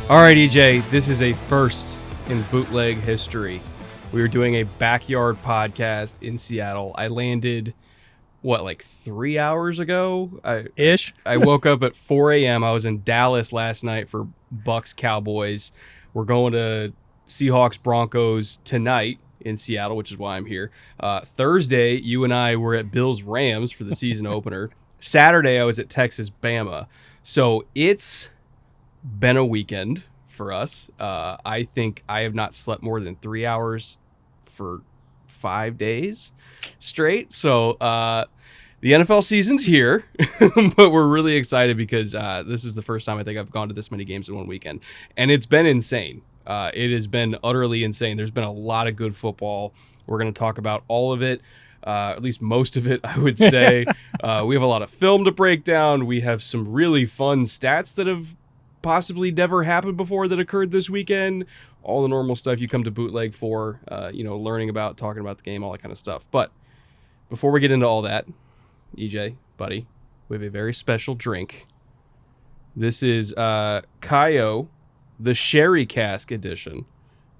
All right, EJ, this is a first in Bootleg history. We were doing a backyard podcast in Seattle. I landed, 3 hours ago? I woke up at 4 a.m. I was in Dallas last night for Bucks Cowboys. We're going to Seahawks Broncos tonight in Seattle, which is why I'm here. Thursday, you and I were at Bills Rams for the season opener. Saturday, I was at Texas Bama. So it's been a weekend for us. I think I have not slept more than 3 hours for 5 days straight. So the NFL season's here, but we're really excited because this is the first time I think I've gone to this many games in one weekend, and it's been insane. It has been utterly insane. There's been a lot of good football. We're going to talk about all of it. At least most of it, I would say. We have a lot of film to break down. We have some really fun stats that have possibly never happened before that occurred this weekend. All the normal stuff you come to Bootleg for, learning about, talking about the game, all that kind of stuff. But before we get into all that, EJ, buddy, we have a very special drink. This is Kayo, the Sherry Cask edition,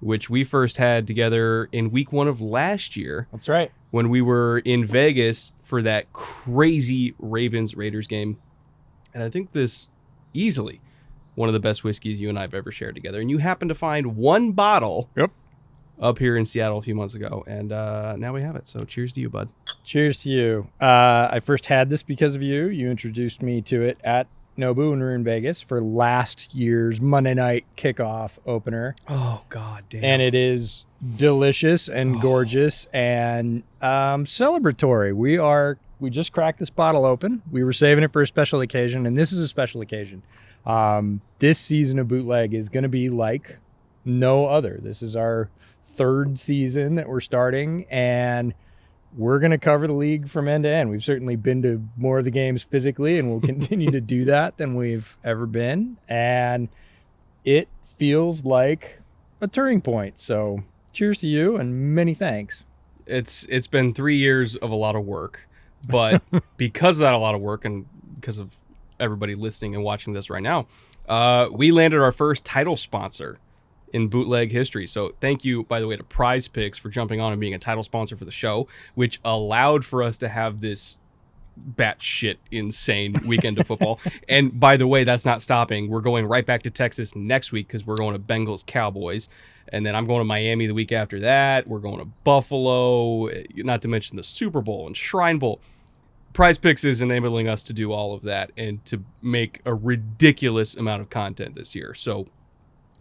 which we first had together in week 1 of last year. That's right. When we were in Vegas for that crazy Ravens-Raiders game. And I think this easily one of the best whiskeys you and I have ever shared together. And you happened to find one bottle up here in Seattle a few months ago. And now we have it. So cheers to you, bud. Cheers to you. I first had this because of you. You introduced me to it at Nobu when we were in Vegas for last year's Monday night kickoff opener. Oh, God damn. And it is delicious and gorgeous and celebratory. We just cracked this bottle open. We were saving it for a special occasion, and this is a special occasion. This season of Bootleg is going to be like no other. This is our 3rd season that we're starting, and we're going to cover the league from end to end. We've certainly been to more of the games physically, and we'll continue to do that than we've ever been. And it feels like a turning point. So cheers to you and many thanks. It's been 3 years of a lot of work, but because of that, a lot of work, and because of everybody listening and watching this right now, we landed our first title sponsor in Bootleg history. So thank you, by the way, to Prize Picks for jumping on and being a title sponsor for the show, which allowed for us to have this batshit insane weekend of football. And by the way, that's not stopping. We're going right back to Texas next week because we're going to Bengals Cowboys. And then I'm going to Miami the week after that. We're going to Buffalo, not to mention the Super Bowl and Shrine Bowl. Prize Picks is enabling us to do all of that and to make a ridiculous amount of content this year. So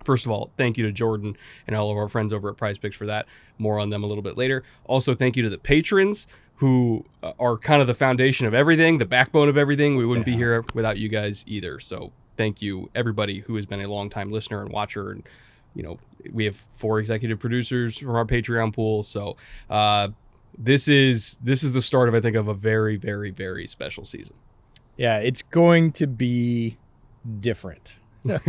first of all, thank you to Jordan and all of our friends over at Prize Picks for that. More on them a little bit later. Also, thank you to the patrons who are kind of the foundation of everything, the backbone of everything. We wouldn't be here without you guys either. So thank you, everybody who has been a longtime listener and watcher. And, we have 4 executive producers from our Patreon pool. So this is the start of, I think, of a very, very, very special season. Yeah, it's going to be different. You're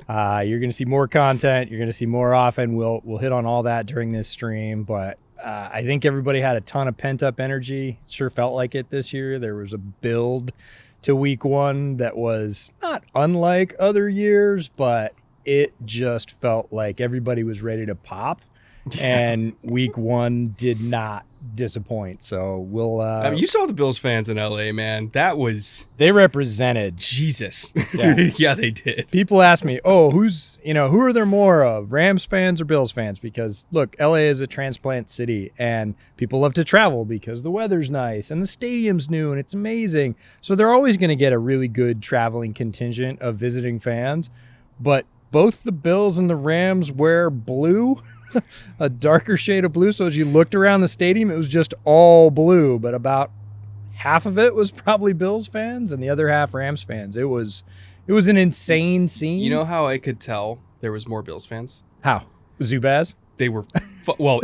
going to see more content. You're going to see more often. We'll hit on all that during this stream, but I think everybody had a ton of pent-up energy. Sure felt like it this year. There was a build to week 1 that was not unlike other years, but it just felt like everybody was ready to pop, and week 1 did not disappoint. So we'll you saw the Bills fans in LA, man. They represented Jesus. Yeah. Yeah, they did. People ask me, who are there more of, Rams fans or Bills fans? Because look, LA is a transplant city, and people love to travel because the weather's nice and the stadium's new and it's amazing. So they're always going to get a really good traveling contingent of visiting fans. But both the Bills and the Rams wear blue, a darker shade of blue. So as you looked around the stadium, it was just all blue, but about half of it was probably Bills fans and the other half Rams fans. It was an insane scene. You know how I could tell there was more Bills fans? How? Zubaz? They were,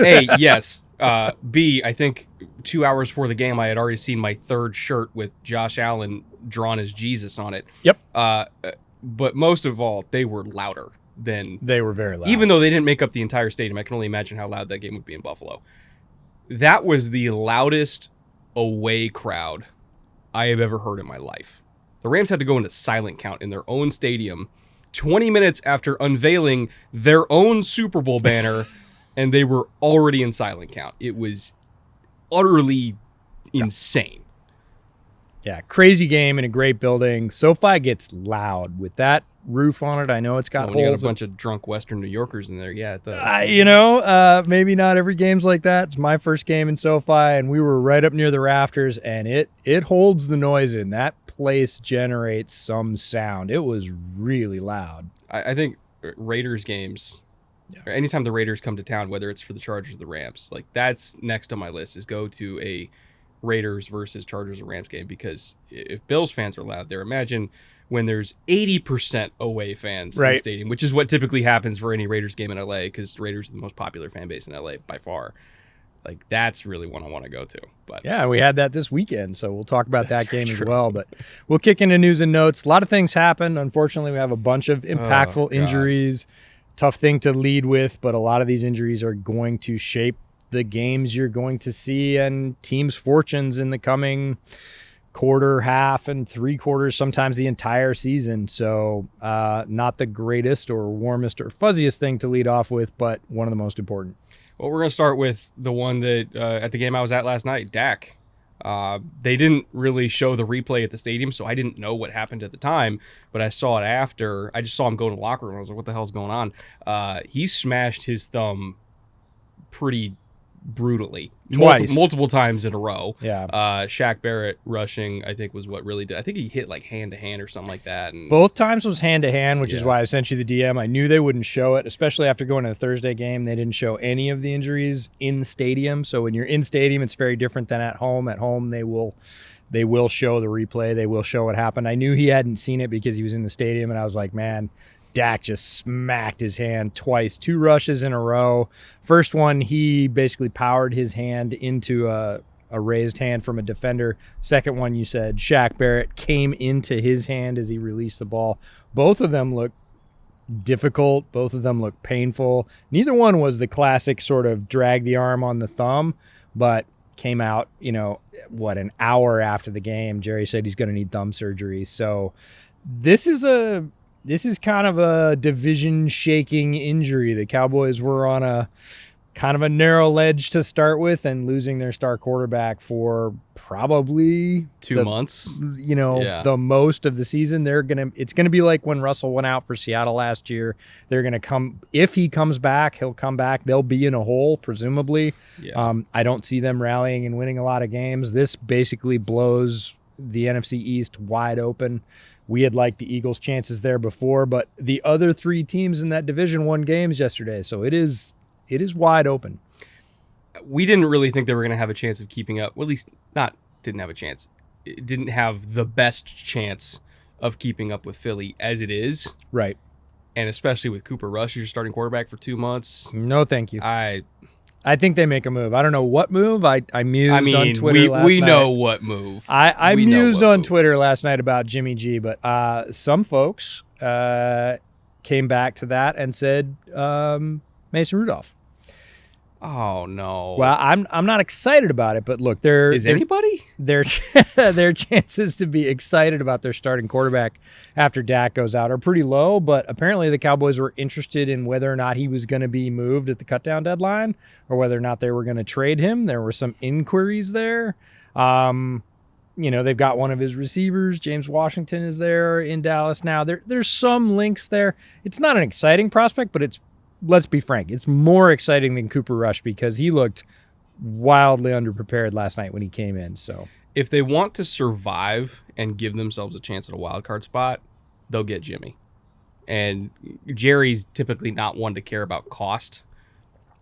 A, yes. B, I think 2 hours before the game, I had already seen my 3rd shirt with Josh Allen drawn as Jesus on it. Yep. But most of all, they were louder than... They were very loud. Even though they didn't make up the entire stadium, I can only imagine how loud that game would be in Buffalo. That was the loudest away crowd I have ever heard in my life. The Rams had to go into silent count in their own stadium 20 minutes after unveiling their own Super Bowl banner, and they were already in silent count. It was utterly insane. Yeah, crazy game in a great building. SoFi gets loud with that roof on it. I know it's got When you holes. got a bunch of drunk Western New Yorkers in there, yeah. Maybe not every game's like that. It's my first game in SoFi, and we were right up near the rafters, and it holds the noise in. That place generates some sound. It was really loud. I think Raiders games, or anytime the Raiders come to town, whether it's for the Chargers or the Rams, like that's next on my list is go to a Raiders versus Chargers or Rams game, because if Bills fans are loud there, imagine when there's 80% away fans in the stadium, which is what typically happens for any Raiders game in LA, because Raiders are the most popular fan base in LA by far. Like, that's really one I want to go to. But yeah, we had that this weekend, so we'll talk about that game as well. But we'll kick into news and notes. A lot of things happened. Unfortunately, we have a bunch of impactful injuries. Tough thing to lead with, but a lot of these injuries are going to shape the games you're going to see and teams' fortunes in the coming quarter, half, and 3 quarters, sometimes the entire season. So not the greatest or warmest or fuzziest thing to lead off with, but one of the most important. Well, we're going to start with the one that at the game I was at last night, Dak. They didn't really show the replay at the stadium, so I didn't know what happened at the time, but I saw it after. I just saw him go to the locker room. I was like, what the hell's going on? He smashed his thumb pretty brutally. Twice. Multiple times in a row. Yeah. Shaq Barrett rushing, I think, was what really did. I think he hit like hand-to-hand or something like that. And both times was hand-to-hand, which is why I sent you the DM. I knew they wouldn't show it, especially after going to the Thursday game. They didn't show any of the injuries in stadium. So when you're in stadium, it's very different than at home. At home, they will show the replay. They will show what happened. I knew he hadn't seen it because he was in the stadium, and I was like, man, Dak just smacked his hand twice, 2 rushes in a row. First one, he basically powered his hand into a raised hand from a defender. Second one, you said Shaq Barrett came into his hand as he released the ball. Both of them look difficult. Both of them look painful. Neither one was the classic sort of drag the arm on the thumb, but came out, an hour after the game. Jerry said he's going to need thumb surgery. So this is kind of a division-shaking injury. The Cowboys were on a kind of a narrow ledge to start with, and losing their star quarterback for probably 2 months. The most of the season. It's gonna be like when Russell went out for Seattle last year. They're gonna come, if he comes back, he'll come back. They'll be in a hole, presumably. Yeah. I don't see them rallying and winning a lot of games. This basically blows the NFC East wide open. We had liked the Eagles' chances there before, but the other 3 teams in that division won games yesterday, so it is wide open. We didn't really think they were going to have a chance of keeping up. Well, at least didn't have a chance. It didn't have the best chance of keeping up with Philly as it is. Right. And especially with Cooper Rush, your starting quarterback for 2 months. No, thank you. I think they make a move. I don't know what move. I mused on Twitter last night. We know what move. I mused on Twitter last night about Jimmy G, but some folks came back to that and said Mason Rudolph. Oh no. Well, I'm not excited about it, but look, anybody? Their chances to be excited about their starting quarterback after Dak goes out are pretty low, but apparently the Cowboys were interested in whether or not he was going to be moved at the cutdown deadline or whether or not they were going to trade him. There were some inquiries there. They've got one of his receivers, James Washington, is there in Dallas now. There's some links there. It's not an exciting prospect, but let's be frank, it's more exciting than Cooper Rush because he looked wildly underprepared last night when he came in. So if they want to survive and give themselves a chance at a wild card spot, they'll get Jimmy. And Jerry's typically not one to care about cost.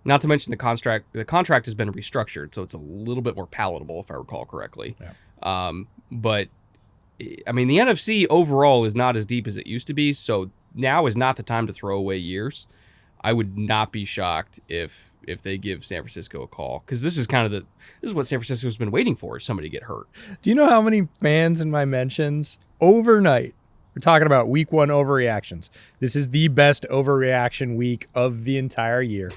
Not to mention the contract. The contract has been restructured, so it's a little bit more palatable, if I recall correctly. Yeah. But I mean, the NFC overall is not as deep as it used to be, so now is not the time to throw away years. I would not be shocked if they give San Francisco a call, because this is what San Francisco's been waiting for, is somebody to get hurt. Do you know how many fans in my mentions overnight we're talking about week 1 overreactions? This is the best overreaction week of the entire year.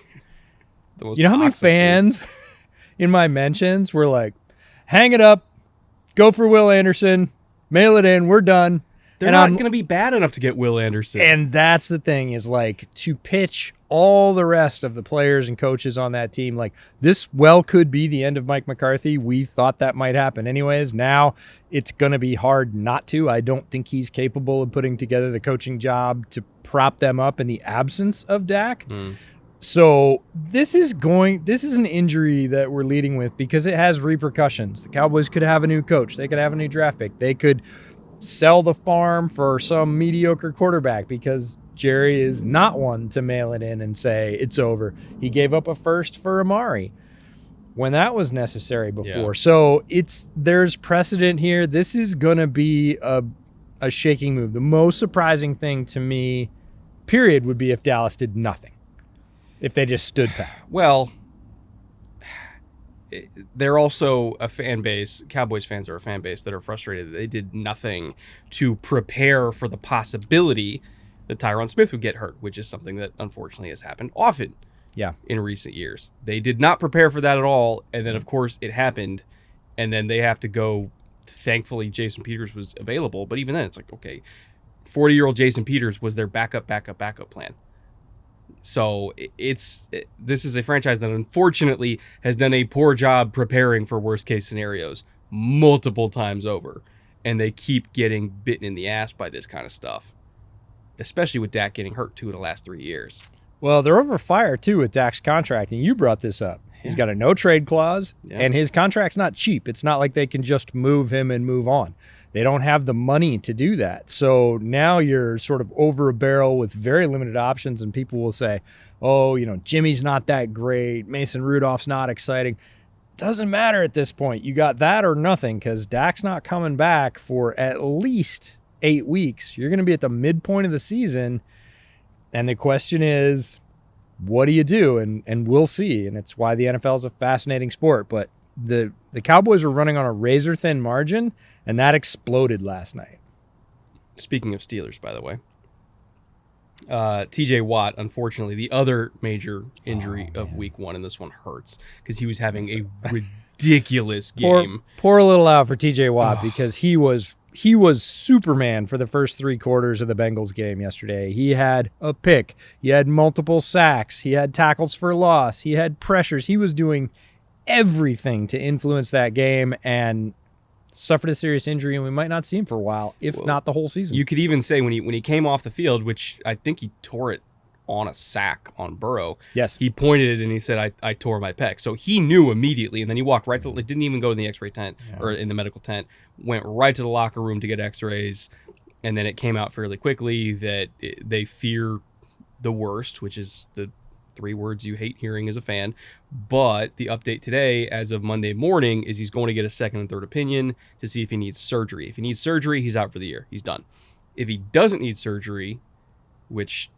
You know how many fans in my mentions were like, hang it up, go for Will Anderson, mail it in, we're done. They're not going to be bad enough to get Will Anderson. And that's the thing is, like, to pitch all the rest of the players and coaches on that team, like, this could be the end of Mike McCarthy. We thought that might happen anyways. Now it's going to be hard not to. I don't think he's capable of putting together the coaching job to prop them up in the absence of Dak. So this is an injury that we're leading with because it has repercussions. The Cowboys could have a new coach. They could have a new draft pick. They could sell the farm for some mediocre quarterback because Jerry is not one to mail it in and say it's over. He gave up a first for Amari when that was necessary before. Yeah. So there's precedent here. This is going to be a shaking move. The most surprising thing to me, period, would be if Dallas did nothing. If they just stood pat. Well, they're also a fan base. Cowboys fans are a fan base that are frustrated that they did nothing to prepare for the possibility that Tyron Smith would get hurt, which is something that unfortunately has happened often in recent years. They did not prepare for that at all, and then, of course, it happened, and then they have to go. Thankfully, Jason Peters was available, but even then, it's like, okay, 40-year-old Jason Peters was their backup plan. So this is a franchise that unfortunately has done a poor job preparing for worst case scenarios multiple times over. And they keep getting bitten in the ass by this kind of stuff, especially with Dak getting hurt 2 of the last 3 years. Well, they're over fire too with Dak's contract. And you brought this up. He's got a no trade clause and his contract's not cheap. It's not like they can just move him and move on. They don't have the money to do that. So now you're sort of over a barrel with very limited options, and people will say, oh, Jimmy's not that great. Mason Rudolph's not exciting. Doesn't matter at this point. You got that or nothing because Dak's not coming back for at least 8 weeks. You're going to be at the midpoint of the season, and the question is, what do you do? And we'll see, and it's why the NFL is a fascinating sport. But the Cowboys were running on a razor-thin margin, and that exploded last night. Speaking of Steelers, by the way, TJ Watt, unfortunately, the other major injury of week 1, and this one hurts because he was having a ridiculous game. Pour a little out for TJ Watt because he was Superman for the first 3 quarters of the Bengals game yesterday. He had a pick. He had multiple sacks. He had tackles for loss. He had pressures. He was doing everything to influence that game and suffered a serious injury, and we might not see him for a while, if not the whole season. You could even say when he came off the field, which I think he tore it on a sack on Burrow. Yes. He pointed it and he said, I tore my pec. So he knew immediately, and then he walked right to didn't even go in the x-ray tent or in the medical tent, went right to the locker room to get x-rays, and then it came out fairly quickly that they fear the worst, which is the 3 words you hate hearing as a fan. But the update today, as of Monday morning, is he's going to get a second and third opinion to see if he needs surgery. If he needs surgery, he's out for the year. He's done. If he doesn't need surgery, which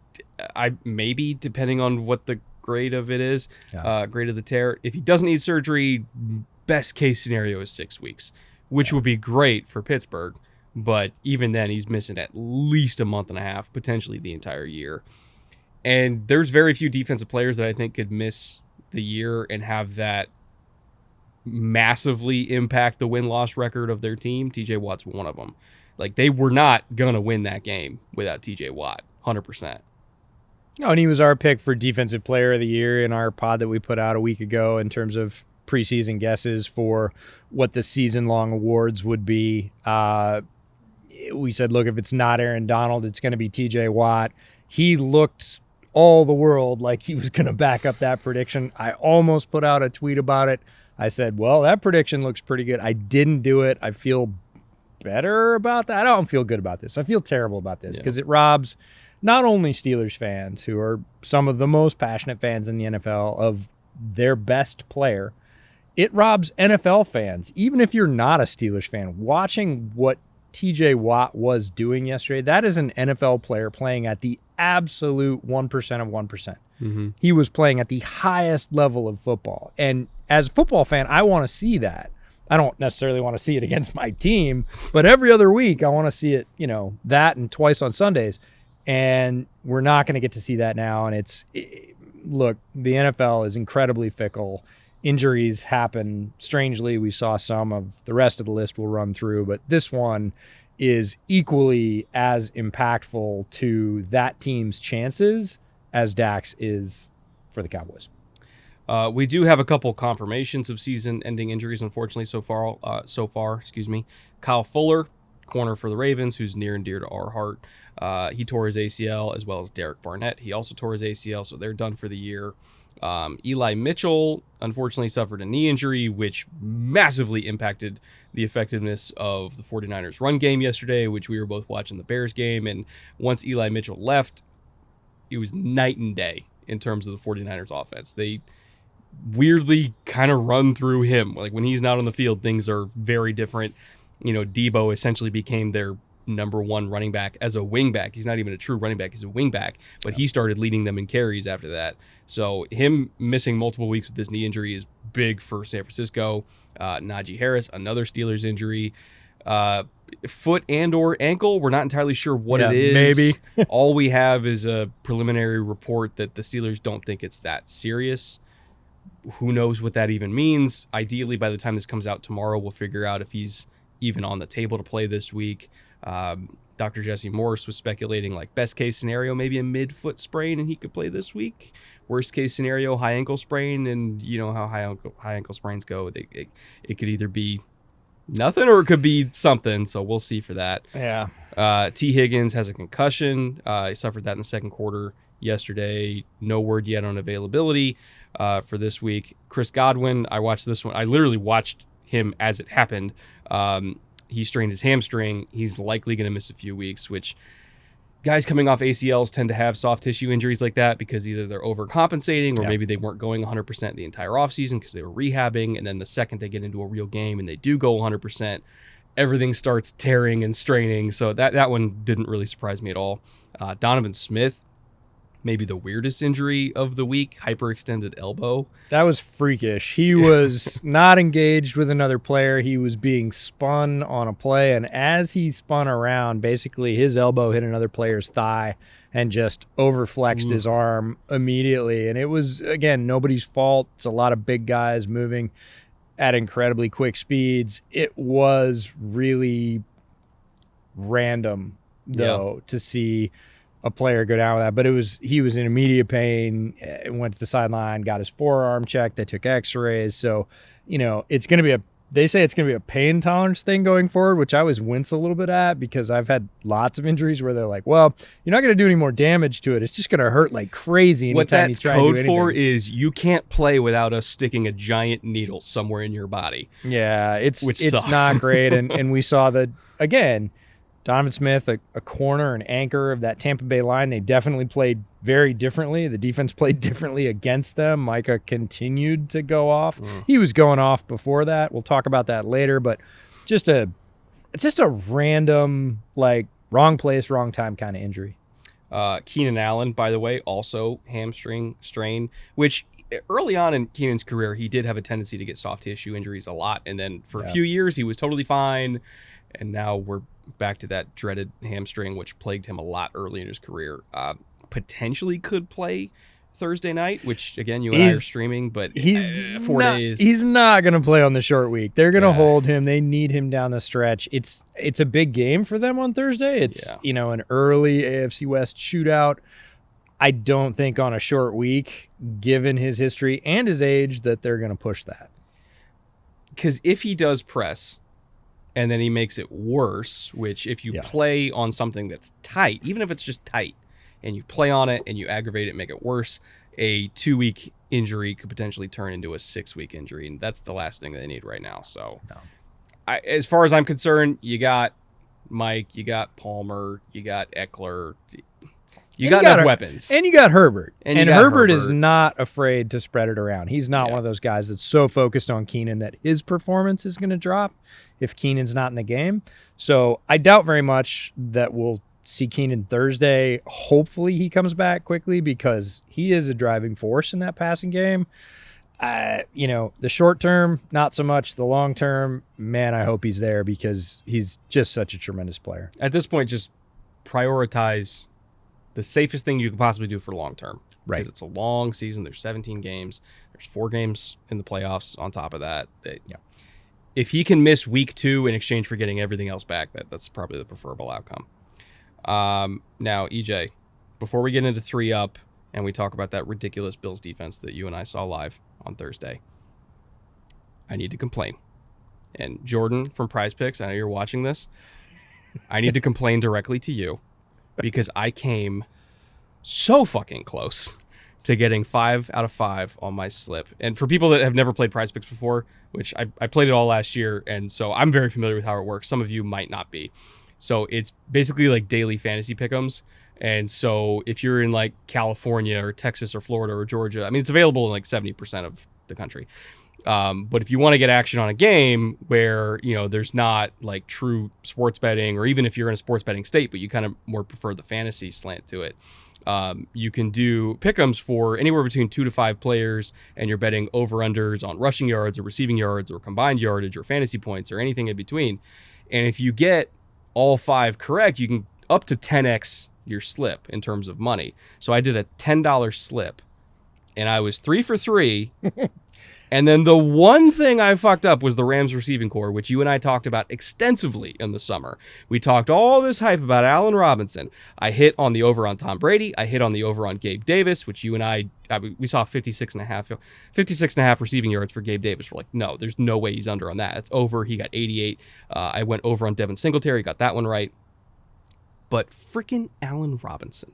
maybe depending on what the grade of it is, grade of the tear, if he doesn't need surgery, best case scenario is 6 weeks, which would be great for Pittsburgh. But even then, he's missing at least a month and a half, potentially the entire year. And there's very few defensive players that I think could miss the year and have that massively impact the win-loss record of their team. TJ Watt's one of them. Like, they were not going to win that game without TJ Watt, 100%. Oh, and he was our pick for Defensive Player of the Year in our pod that we put out a week ago in terms of preseason guesses for what the season-long awards would be. We said, look, if it's not Aaron Donald, it's going to be TJ Watt. He looked all the world like he was going to back up that prediction. I almost put out a tweet about it. I said, well, that prediction looks pretty good. I didn't do it. I feel better about that. I don't feel good about this. I feel terrible about this because it robs not only Steelers fans, who are some of the most passionate fans in the NFL, of their best player. It robs NFL fans, even if you're not a Steelers fan, watching what TJ Watt was doing yesterday. That is an NFL player playing at the absolute 1% of 1%. Mm-hmm. He was playing at the highest level of football. And as a football fan, I want to see that. I don't necessarily want to see it against my team, but every other week I want to see it, that and twice on Sundays. And we're not going to get to see that now. And look, the NFL is incredibly fickle. Injuries happen strangely. We saw some of the rest of the list we'll run through, but this one is equally as impactful to that team's chances as Dax is for the Cowboys. We do have a couple confirmations of season-ending injuries, unfortunately, so far. Kyle Fuller, corner for the Ravens, who's near and dear to our heart. He tore his ACL, as well as Derek Barnett. He also tore his ACL, so they're done for the year. Eli Mitchell, unfortunately, suffered a knee injury, which massively impacted the effectiveness of the 49ers run game yesterday, which we were both watching the Bears game. And once Eli Mitchell left, it was night and day in terms of the 49ers offense. They weirdly kind of run through him. Like when he's not on the field, things are very different. Debo essentially became their number one running back as a wing back. He's not even a true running back. He's a wing back, but he started leading them in carries after that. So him missing multiple weeks with this knee injury is big for San Francisco. Najee Harris, another Steelers injury. Foot and or ankle, we're not entirely sure what it is. Maybe. All we have is a preliminary report that the Steelers don't think it's that serious. Who knows what that even means? Ideally, by the time this comes out tomorrow, we'll figure out if he's even on the table to play this week. Dr. Jesse Morris was speculating like best case scenario, maybe a mid-foot sprain and he could play this week. Worst case scenario, high ankle sprain, and you know how high ankle sprains go. It could either be nothing or it could be something, so we'll see for that. Yeah. T. Higgins has a concussion. He suffered that in the second quarter yesterday. No word yet on availability for this week. Chris Godwin, I watched this one. I literally watched him as it happened. He strained his hamstring. He's likely going to miss a few weeks, which guys coming off ACLs tend to have soft tissue injuries like that because either they're overcompensating or maybe they weren't going 100% the entire offseason because they were rehabbing. And then the second they get into a real game and they do go 100%, everything starts tearing and straining. So that one didn't really surprise me at all. Donovan Smith, maybe the weirdest injury of the week, hyperextended elbow. That was freakish. He was not engaged with another player. He was being spun on a play, and as he spun around, basically his elbow hit another player's thigh and just overflexed his arm immediately. And it was, again, nobody's fault. It's a lot of big guys moving at incredibly quick speeds. It was really random, though, to see a player go down with that, but he was in immediate pain, went to the sideline, got his forearm checked. They took x-rays. So, it's going to be they say it's going to be a pain tolerance thing going forward, which I always wince a little bit at because I've had lots of injuries where they're like, well, you're not going to do any more damage to it. It's just going to hurt like crazy. What that's code for is you can't play without us sticking a giant needle somewhere in your body. Yeah, it's not great. And we saw that, again, Donovan Smith, a corner and anchor of that Tampa Bay line, they definitely played very differently. The defense played differently against them. Micah continued to go off. He was going off before that. We'll talk about that later, but just a random, like, wrong place, wrong time kind of injury. Keenan Allen, by the way, also hamstring strain, which early on in Keenan's career, he did have a tendency to get soft tissue injuries a lot, and then for a few years, he was totally fine, and now we're back to that dreaded hamstring, which plagued him a lot early in his career. Potentially could play Thursday night, which, again, you and I are streaming, but he's 4 days. He's not going to play on the short week. They're going to hold him. They need him down the stretch. It's a big game for them on Thursday. It's, an early AFC West shootout. I don't think on a short week, given his history and his age, that they're going to push that. Because if he does press and then he makes it worse, which if you play on something that's tight, even if it's just tight, and you play on it and you aggravate it and make it worse, a 2-week injury could potentially turn into a 6-week injury, and that's the last thing they need right now. So as far as I'm concerned, you got Mike, you got Palmer, you got Eckler, you got enough weapons. And you got Herbert. And Herbert is not afraid to spread it around. He's not one of those guys that's so focused on Keenan that his performance is going to drop if Keenan's not in the game. So I doubt very much that we'll see Keenan Thursday. Hopefully he comes back quickly because he is a driving force in that passing game. The short term, not so much. The long term, man, I hope he's there because he's just such a tremendous player. At this point, just prioritize the safest thing you could possibly do for long term. Right. Because it's a long season. There's 17 games. There's 4 games in the playoffs on top of that. if he can miss week 2 in exchange for getting everything else back, that's probably the preferable outcome. Now, EJ, before we get into 3-up and we talk about that ridiculous Bills defense that you and I saw live on Thursday, I need to complain. And Jordan from Prize Picks, I know you're watching this. I need to complain directly to you because I came so fucking close to getting 5 out of 5 on my slip. And for people that have never played Prize Picks before, which I played it all last year, and so I'm very familiar with how it works. Some of you might not be. So it's basically like daily fantasy pick'ems. And so if you're in like California or Texas or Florida or Georgia, I mean, it's available in like 70% of the country. But if you want to get action on a game where, you know, there's not like true sports betting, or even if you're in a sports betting state, but you kind of more prefer the fantasy slant to it, you can do pick'ems for anywhere between 2 to 5 players, and you're betting over-unders on rushing yards or receiving yards or combined yardage or fantasy points or anything in between. And if you get all 5 correct, you can up to 10x your slip in terms of money. So I did a $10 slip, and I was 3 for 3. And then the one thing I fucked up was the Rams receiving core, which you and I talked about extensively in the summer. We talked all this hype about Allen Robinson. I hit on the over on Tom Brady. I hit on the over on Gabe Davis, which you and we saw 56 and a half receiving yards for Gabe Davis. We're like, no, there's no way he's under on that. It's over. He got 88. I went over on Devin Singletary, got that one right. But freaking Allen Robinson.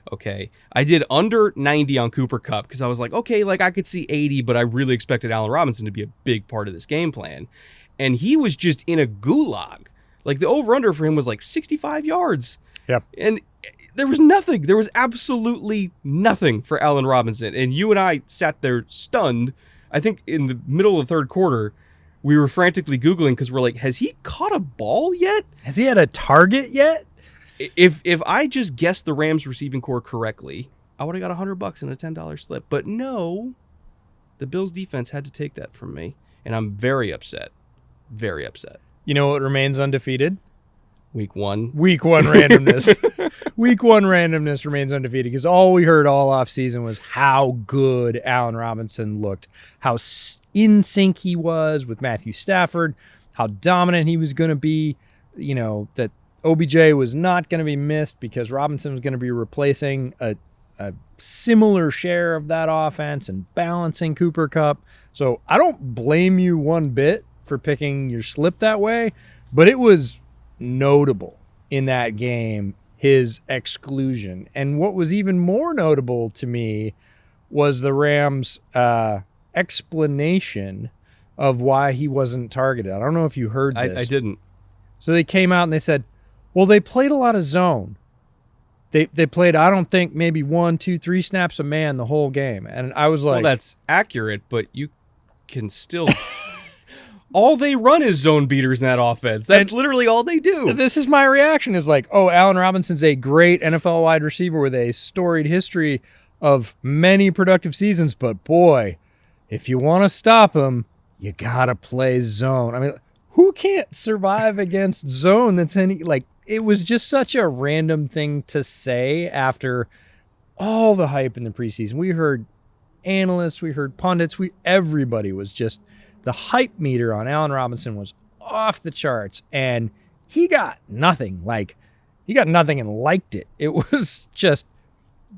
Okay, I did under 90 on Cooper Kupp because I was like, okay, like I could see 80, but I really expected Allen Robinson to be a big part of this game plan. And he was just in a gulag. Like the over-under for him was like 65 yards. Yep. And there was nothing. There was absolutely nothing for Allen Robinson. And you and I sat there stunned. I think in the middle of the third quarter, we were frantically Googling because we're like, has he caught a ball yet? Has he had a target yet? If I just guessed the Rams receiving core correctly, I would have got $100 in a $10 slip. But no, the Bills defense had to take that from me, and I'm very upset. Very upset. You know what remains undefeated? Week 1. Week 1 randomness. Week 1 randomness remains undefeated because all we heard all offseason was how good Allen Robinson looked, how in sync he was with Matthew Stafford, how dominant he was going to be, you know, that OBJ was not going to be missed because Robinson was going to be replacing a similar share of that offense and balancing Cooper Kupp. So I don't blame you one bit for picking your slip that way, but it was notable in that game, his exclusion. And what was even more notable to me was the Rams' explanation of why he wasn't targeted. I don't know if you heard this. I didn't. So they came out and they said, well, they played a lot of zone. They played, I don't think, maybe 1, 2, 3 snaps a man the whole game. And I was like... Well, that's accurate, but you can still... all they run is zone beaters in that offense. That's literally all they do. This is my reaction, is like, oh, Allen Robinson's a great NFL wide receiver with a storied history of many productive seasons, but boy, if you want to stop him, you got to play zone. I mean, who can't survive against zone that's any... like. It was just such a random thing to say after all the hype in the preseason. We heard analysts, we heard pundits, everybody was just, the hype meter on Allen Robinson was off the charts, and he got nothing. Like, he got nothing and liked it. It was just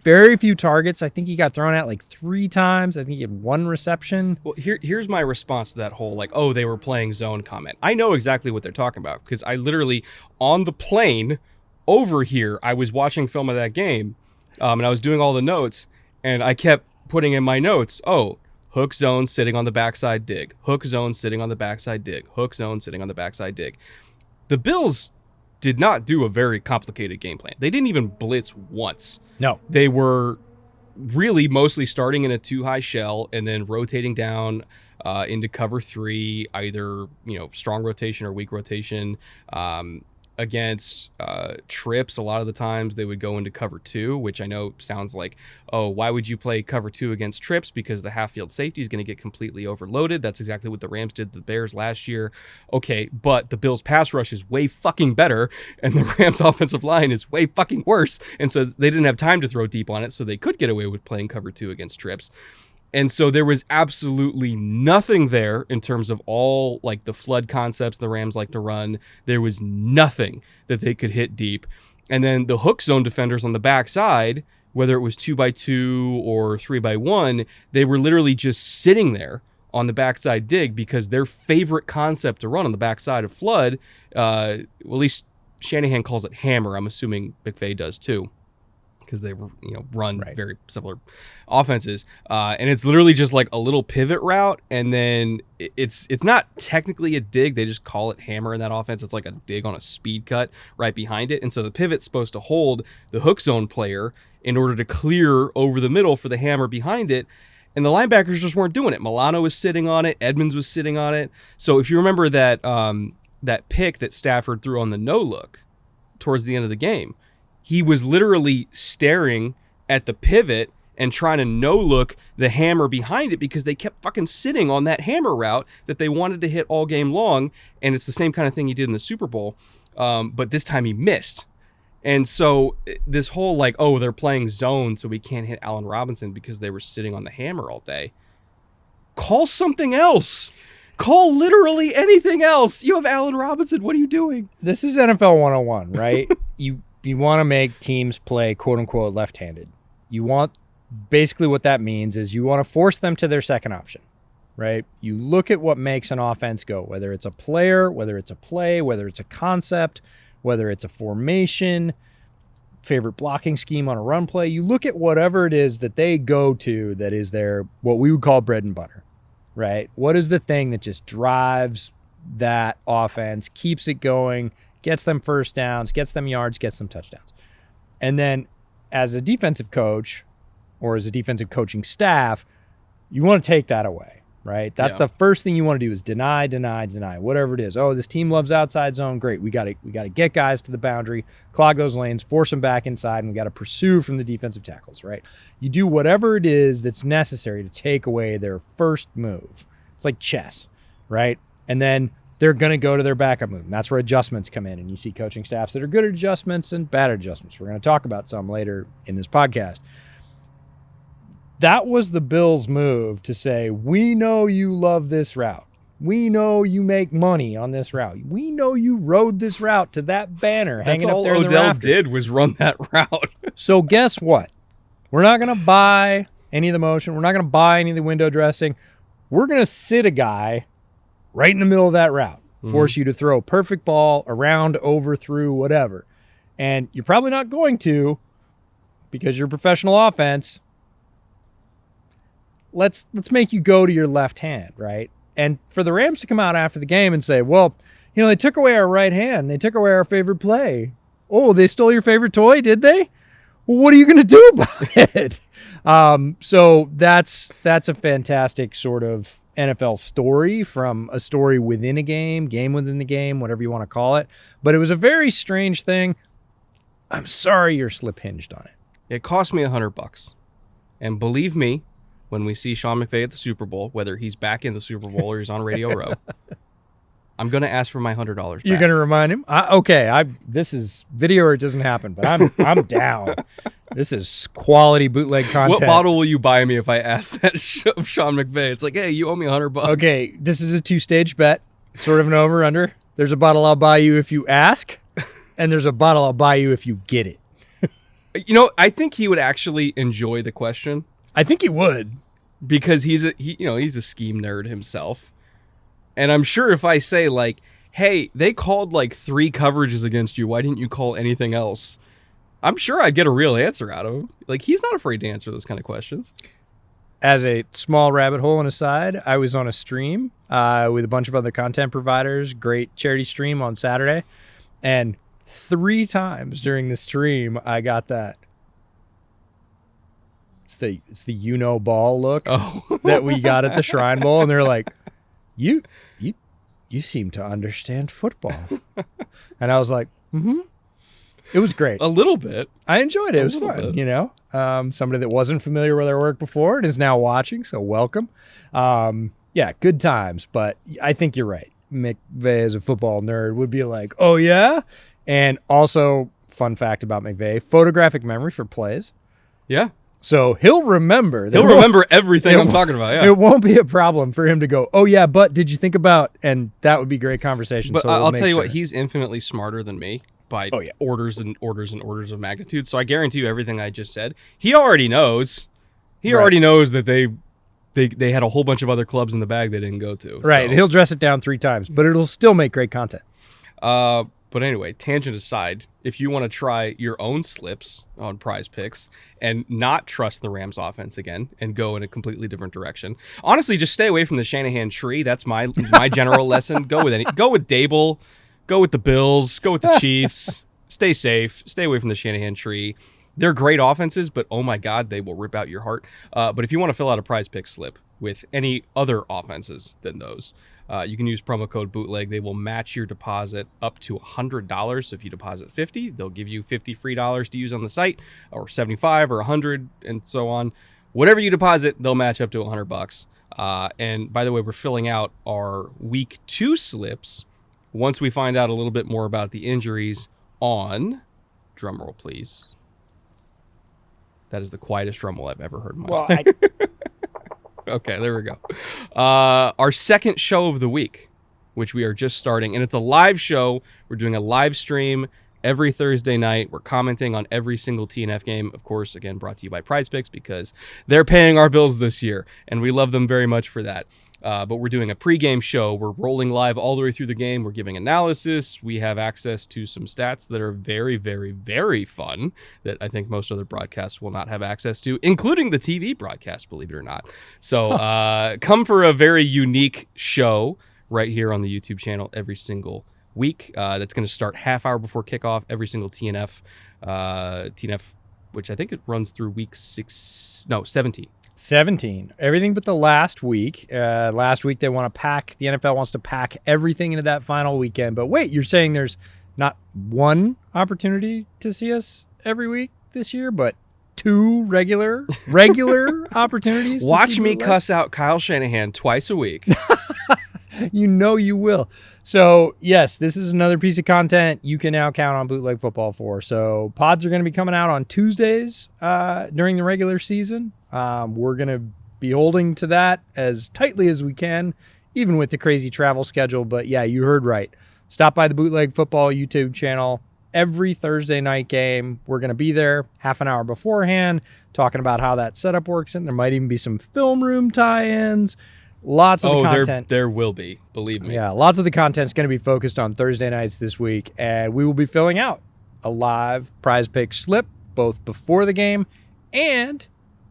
very few targets. I think he got thrown at like 3 times. I think he had 1 reception. Well, here's my response to that whole, like, oh, they were playing zone comment. I know exactly what they're talking about because I literally, on the plane over here, I was watching film of that game, and I was doing all the notes, and I kept putting in my notes, oh, hook zone sitting on the backside dig, hook zone sitting on the backside dig, hook zone sitting on the backside dig. The Bills did not do a very complicated game plan. They didn't even blitz once. No. They were really mostly starting in a 2-high shell and then rotating down into cover 3, either, you know, strong rotation or weak rotation. Against trips, a lot of the times they would go into cover 2, which I know sounds like, oh, why would you play cover 2 against trips? Because the half-field safety is going to get completely overloaded. That's exactly what the Rams did to the Bears last year. Okay, but the Bills' pass rush is way fucking better, and the Rams' offensive line is way fucking worse, and so they didn't have time to throw deep on it, so they could get away with playing cover 2 against trips. And so there was absolutely nothing there in terms of all like the flood concepts the Rams like to run. There was nothing that they could hit deep. And then the hook zone defenders on the backside, whether it was 2x2 or 3x1, they were literally just sitting there on the backside dig because their favorite concept to run on the backside of flood, well, at least Shanahan calls it hammer. I'm assuming McVay does too, because they run very similar offenses. And it's literally just like a little pivot route, and then it's not technically a dig. They just call it hammer in that offense. It's like a dig on a speed cut right behind it. And so the pivot's supposed to hold the hook zone player in order to clear over the middle for the hammer behind it. And the linebackers just weren't doing it. Milano was sitting on it. Edmonds was sitting on it. So if you remember that that pick that Stafford threw on the no-look towards the end of the game, he was literally staring at the pivot and trying to no-look the hammer behind it because they kept fucking sitting on that hammer route that they wanted to hit all game long. And it's the same kind of thing he did in the Super Bowl. But this time he missed. And so this whole like, oh, they're playing zone so we can't hit Allen Robinson because they were sitting on the hammer all day. Call something else. Call literally anything else. You have Allen Robinson. What are you doing? This is NFL 101, right? You want to make teams play quote-unquote left-handed. You want, basically what that means is you want to force them to their second option, right? You look at what makes an offense go, whether it's a player, whether it's a play, whether it's a concept, whether it's a formation, favorite blocking scheme on a run play. You look at whatever it is that they go to that is their, what we would call bread and butter, right? What is the thing that just drives that offense, keeps it going, gets them first downs, gets them yards, gets them touchdowns. And then as a defensive coach or as a defensive coaching staff, you want to take that away, right? That's the first thing you want to do is deny, whatever it is. Oh, this team loves outside zone. Great. We got to get guys to the boundary, clog those lanes, force them back inside, and we got to pursue from the defensive tackles, right? You do whatever it is that's necessary to take away their first move. It's like chess, right? And then they're going to go to their backup move. And that's where adjustments come in. And you see coaching staffs that are good at adjustments and bad at adjustments. We're going to talk about some later in this podcast. That was the Bills' move to say, we know you love this route. We know you make money on this route. We know you rode this route to that banner hanging up there in the rafters. That's all Odell did was run that route. So guess what? We're not going to buy any of the motion. We're not going to buy any of the window dressing. We're going to sit a guy right in the middle of that route, force you to throw a perfect ball around, over, through, whatever. And you're probably not going to because you're a professional offense. Let's make you go to your left hand, right? And for the Rams to come out after the game and say, well, they took away our right hand. They took away our favorite play. Oh, they stole your favorite toy, did they? Well, what are you going to do about it? So that's a fantastic sort of NFL story from a story within a game within the game, whatever you want to call it. But it was a very strange thing. I'm sorry you're slip-hinged on it. It cost me $100. And believe me, when we see Sean McVay at the Super Bowl, whether he's back in the Super Bowl or he's on Radio Row, I'm going to ask for my $100 back. You're going to remind him? Okay, this is video or it doesn't happen, but I'm down. This is quality bootleg content. What bottle will you buy me if I ask that of Sean McVay? It's like, hey, you owe me $100. Okay, this is a two-stage bet, sort of an over-under. There's a bottle I'll buy you if you ask, and there's a bottle I'll buy you if you get it. I think he would actually enjoy the question. I think he would, because he's a scheme nerd himself, and I'm sure if I say like, "Hey, they called like 3 coverages against you. Why didn't you call anything else?" I'm sure I'd get a real answer out of him. Like, he's not afraid to answer those kind of questions. As a small rabbit hole and aside, I was on a stream with a bunch of other content providers. Great charity stream on Saturday, and 3 times during the stream, I got that. It's the ball look that we got at the Shrine Bowl, and they're like, you seem to understand football. And I was like, It was great. A little bit. I enjoyed it. It was fun, somebody that wasn't familiar with our work before and is now watching, so welcome. Yeah, good times, but I think you're right. McVay, as a football nerd, would be like, oh yeah? And also, fun fact about McVay, photographic memory for plays. Yeah. So he'll remember. He'll remember everything I'm talking about, yeah. It won't be a problem for him to go, oh, yeah, but did you think about... And that would be great conversation. But so I'll tell you what, he's infinitely smarter than me by Oh, yeah. orders and orders and orders of magnitude. So I guarantee you everything I just said, he already knows. He already knows that they had a whole bunch of other clubs in the bag they didn't go to. Right, So. and he'll dress it down 3 times, but it'll still make great content. But anyway, tangent aside, if you want to try your own slips on Prize Picks and not trust the Rams offense again and go in a completely different direction, honestly, just stay away from the Shanahan tree. That's my general lesson. Go with Dabel, go with the Bills, go with the Chiefs. Stay safe. Stay away from the Shanahan tree. They're great offenses, but oh my God, they will rip out your heart. But if you want to fill out a Prize Pick slip with any other offenses than those, you can use promo code Bootleg. They will match your deposit up to $100. So if you deposit $50, they'll give you $50 free to use on the site, or $75 or $100, and so on. Whatever you deposit, they'll match up to $100. And by the way, we're filling out our week 2 slips once we find out a little bit more about the injuries on, drumroll please. That is the quietest drum roll I've ever heard in my life. Okay, there we go. Our second show of the week, which we are just starting, and it's a live show. We're doing a live stream every Thursday night. We're commenting on every single TNF game. Of course, again, brought to you by Prize Picks because they're paying our bills this year, and we love them very much for that. But we're doing a pregame show. We're rolling live all the way through the game. We're giving analysis. We have access to some stats that are very, very, very fun that I think most other broadcasts will not have access to, including the TV broadcast, believe it or not. So come for a very unique show right here on the YouTube channel every single week. That's going to start half hour before kickoff every single TNF, which I think it runs through week 17. 17. Everything but the last week. Last week they want to pack. The NFL wants to pack everything into that final weekend. But wait, you're saying there's not one opportunity to see us every week this year, but 2 regular opportunities. Watch me cuss out Kyle Shanahan twice a week. You know you will. So, yes, this is another piece of content you can now count on Bootleg Football for. So, pods are going to be coming out on Tuesdays during the regular season. We're going to be holding to that as tightly as we can, even with the crazy travel schedule. But, yeah, you heard right. Stop by the Bootleg Football YouTube channel. Every Thursday night game, we're going to be there half an hour beforehand, talking about how that setup works. And there might even be some film room tie-ins. Lots of the content. There will be, believe me. Yeah, lots of the content is going to be focused on Thursday nights this week, and we will be filling out a live Prize Pick slip both before the game and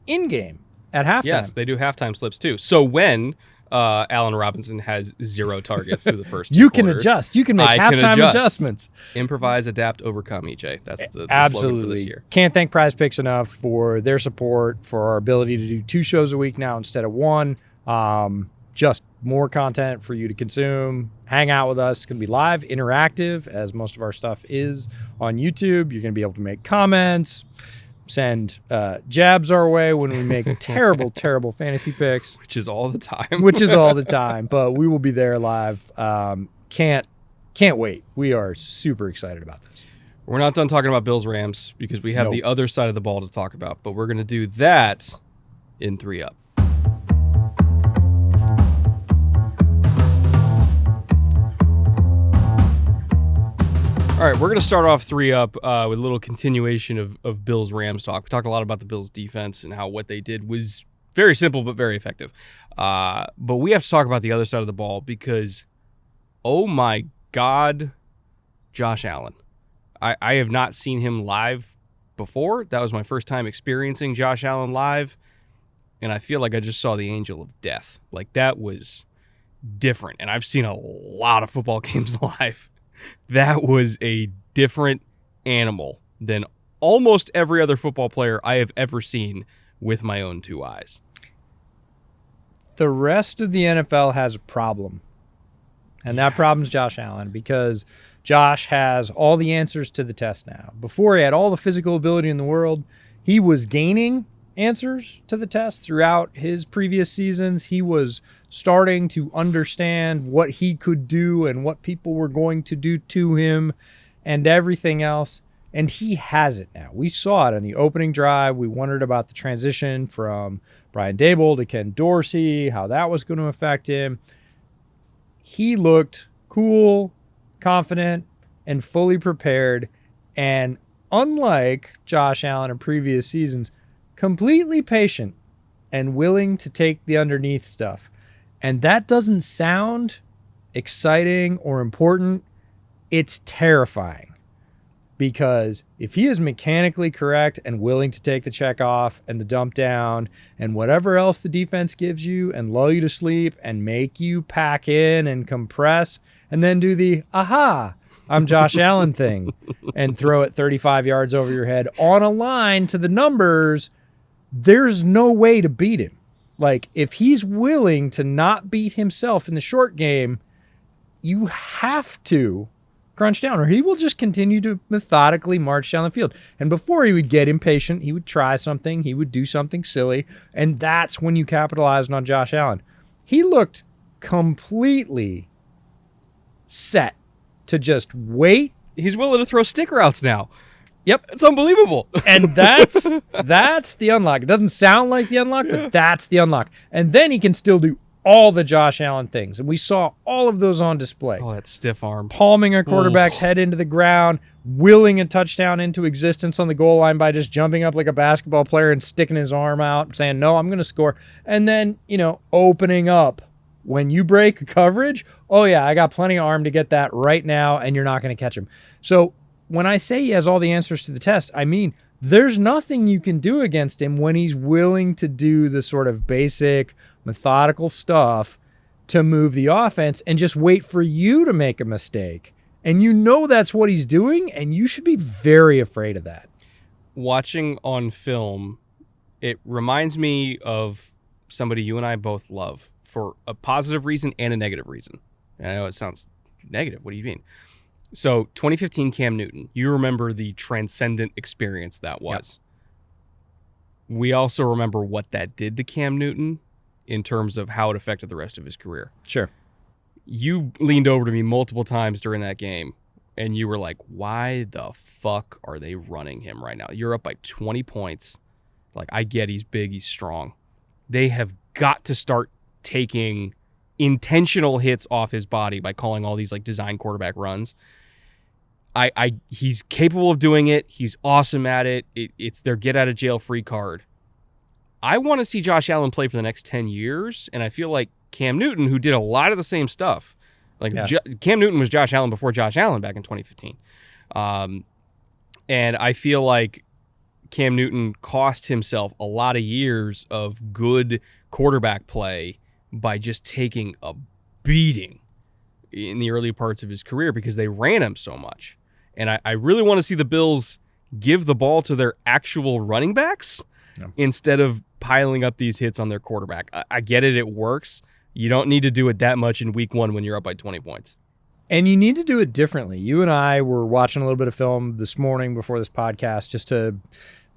in-game at halftime. Yes, they do halftime slips too. So when Allen Robinson has 0 targets through the first 2 you can quarters, adjust. You can make halftime adjustments. Improvise, adapt, overcome, EJ. That's the Absolutely. slogan for this year. Can't thank Prize Picks enough for their support, for our ability to do 2 shows a week now instead of 1. Just more content for you to consume. Hang out with us. It's going to be live, interactive, as most of our stuff is on YouTube. You're going to be able to make comments, send jabs our way when we make terrible, terrible fantasy picks. Which is all the time. But we will be there live. Can't wait. We are super excited about this. We're not done talking about Bills-Rams because we have the other side of the ball to talk about. But we're going to do that in 3 Up. All right, we're going to start off 3 Up with a little continuation of Bills-Rams talk. We talked a lot about the Bills' defense and how what they did was very simple but very effective. But we have to talk about the other side of the ball because, oh my God, Josh Allen. I have not seen him live before. That was my first time experiencing Josh Allen live, and I feel like I just saw the angel of death. Like, that was different, and I've seen a lot of football games live. That was a different animal than almost every other football player I have ever seen with my own 2 eyes. The rest of the NFL has a problem, and that problem's Josh Allen, because Josh has all the answers to the test now. Before, he had all the physical ability in the world. He was gaining answers to the test throughout his previous seasons. He was starting to understand what he could do and what people were going to do to him and everything else. And he has it now. We saw it on the opening drive. We wondered about the transition from Brian Dabel to Ken Dorsey, how that was going to affect him. He looked cool, confident, and fully prepared. And unlike Josh Allen in previous seasons, completely patient and willing to take the underneath stuff. And that doesn't sound exciting or important. It's terrifying. Because if he is mechanically correct and willing to take the check off and the dump down and whatever else the defense gives you and lull you to sleep and make you pack in and compress and then do the, aha, I'm Josh Allen thing and throw it 35 yards over your head on a line to the numbers, there's no way to beat him. Like, if he's willing to not beat himself in the short game, you have to crunch down, or he will just continue to methodically march down the field. And before he would get impatient, he would try something, he would do something silly, and that's when you capitalized on Josh Allen. He looked completely set to just wait. He's willing to throw stick routes now. Yep. It's unbelievable. And that's the unlock. It doesn't sound like the unlock, but that's the unlock. And then he can still do all the Josh Allen things. And we saw all of those on display. Oh, that stiff arm. Palming a quarterback's head into the ground, willing a touchdown into existence on the goal line by just jumping up like a basketball player and sticking his arm out, saying, no, I'm going to score. And then, opening up. When you break coverage, oh yeah, I got plenty of arm to get that right now, and you're not going to catch him. So when I say he has all the answers to the test, I mean there's nothing you can do against him when he's willing to do the sort of basic, methodical stuff to move the offense and just wait for you to make a mistake. And that's what he's doing, and you should be very afraid of that. Watching on film, it reminds me of somebody you and I both love for a positive reason and a negative reason. And I know it sounds negative. What do you mean? So 2015 Cam Newton, you remember the transcendent experience that was. Yep. We also remember what that did to Cam Newton in terms of how it affected the rest of his career. Sure. You leaned over to me multiple times during that game, and you were like, why the fuck are they running him right now? You're up by 20 points. Like, I get he's big, he's strong. They have got to start taking intentional hits off his body by calling all these like design quarterback runs. He's capable of doing it. He's awesome at it. It's their get out of jail free card. I want to see Josh Allen play for the next 10 years. And I feel like Cam Newton, who did a lot of the same stuff, Cam Newton was Josh Allen before Josh Allen back in 2015. And I feel like Cam Newton cost himself a lot of years of good quarterback play by just taking a beating in the early parts of his career because they ran him so much. And I really want to see the Bills give the ball to their actual running backs instead of piling up these hits on their quarterback. I get it. It works. You don't need to do it that much in week one when you're up by 20 points. And you need to do it differently. You and I were watching a little bit of film this morning before this podcast just to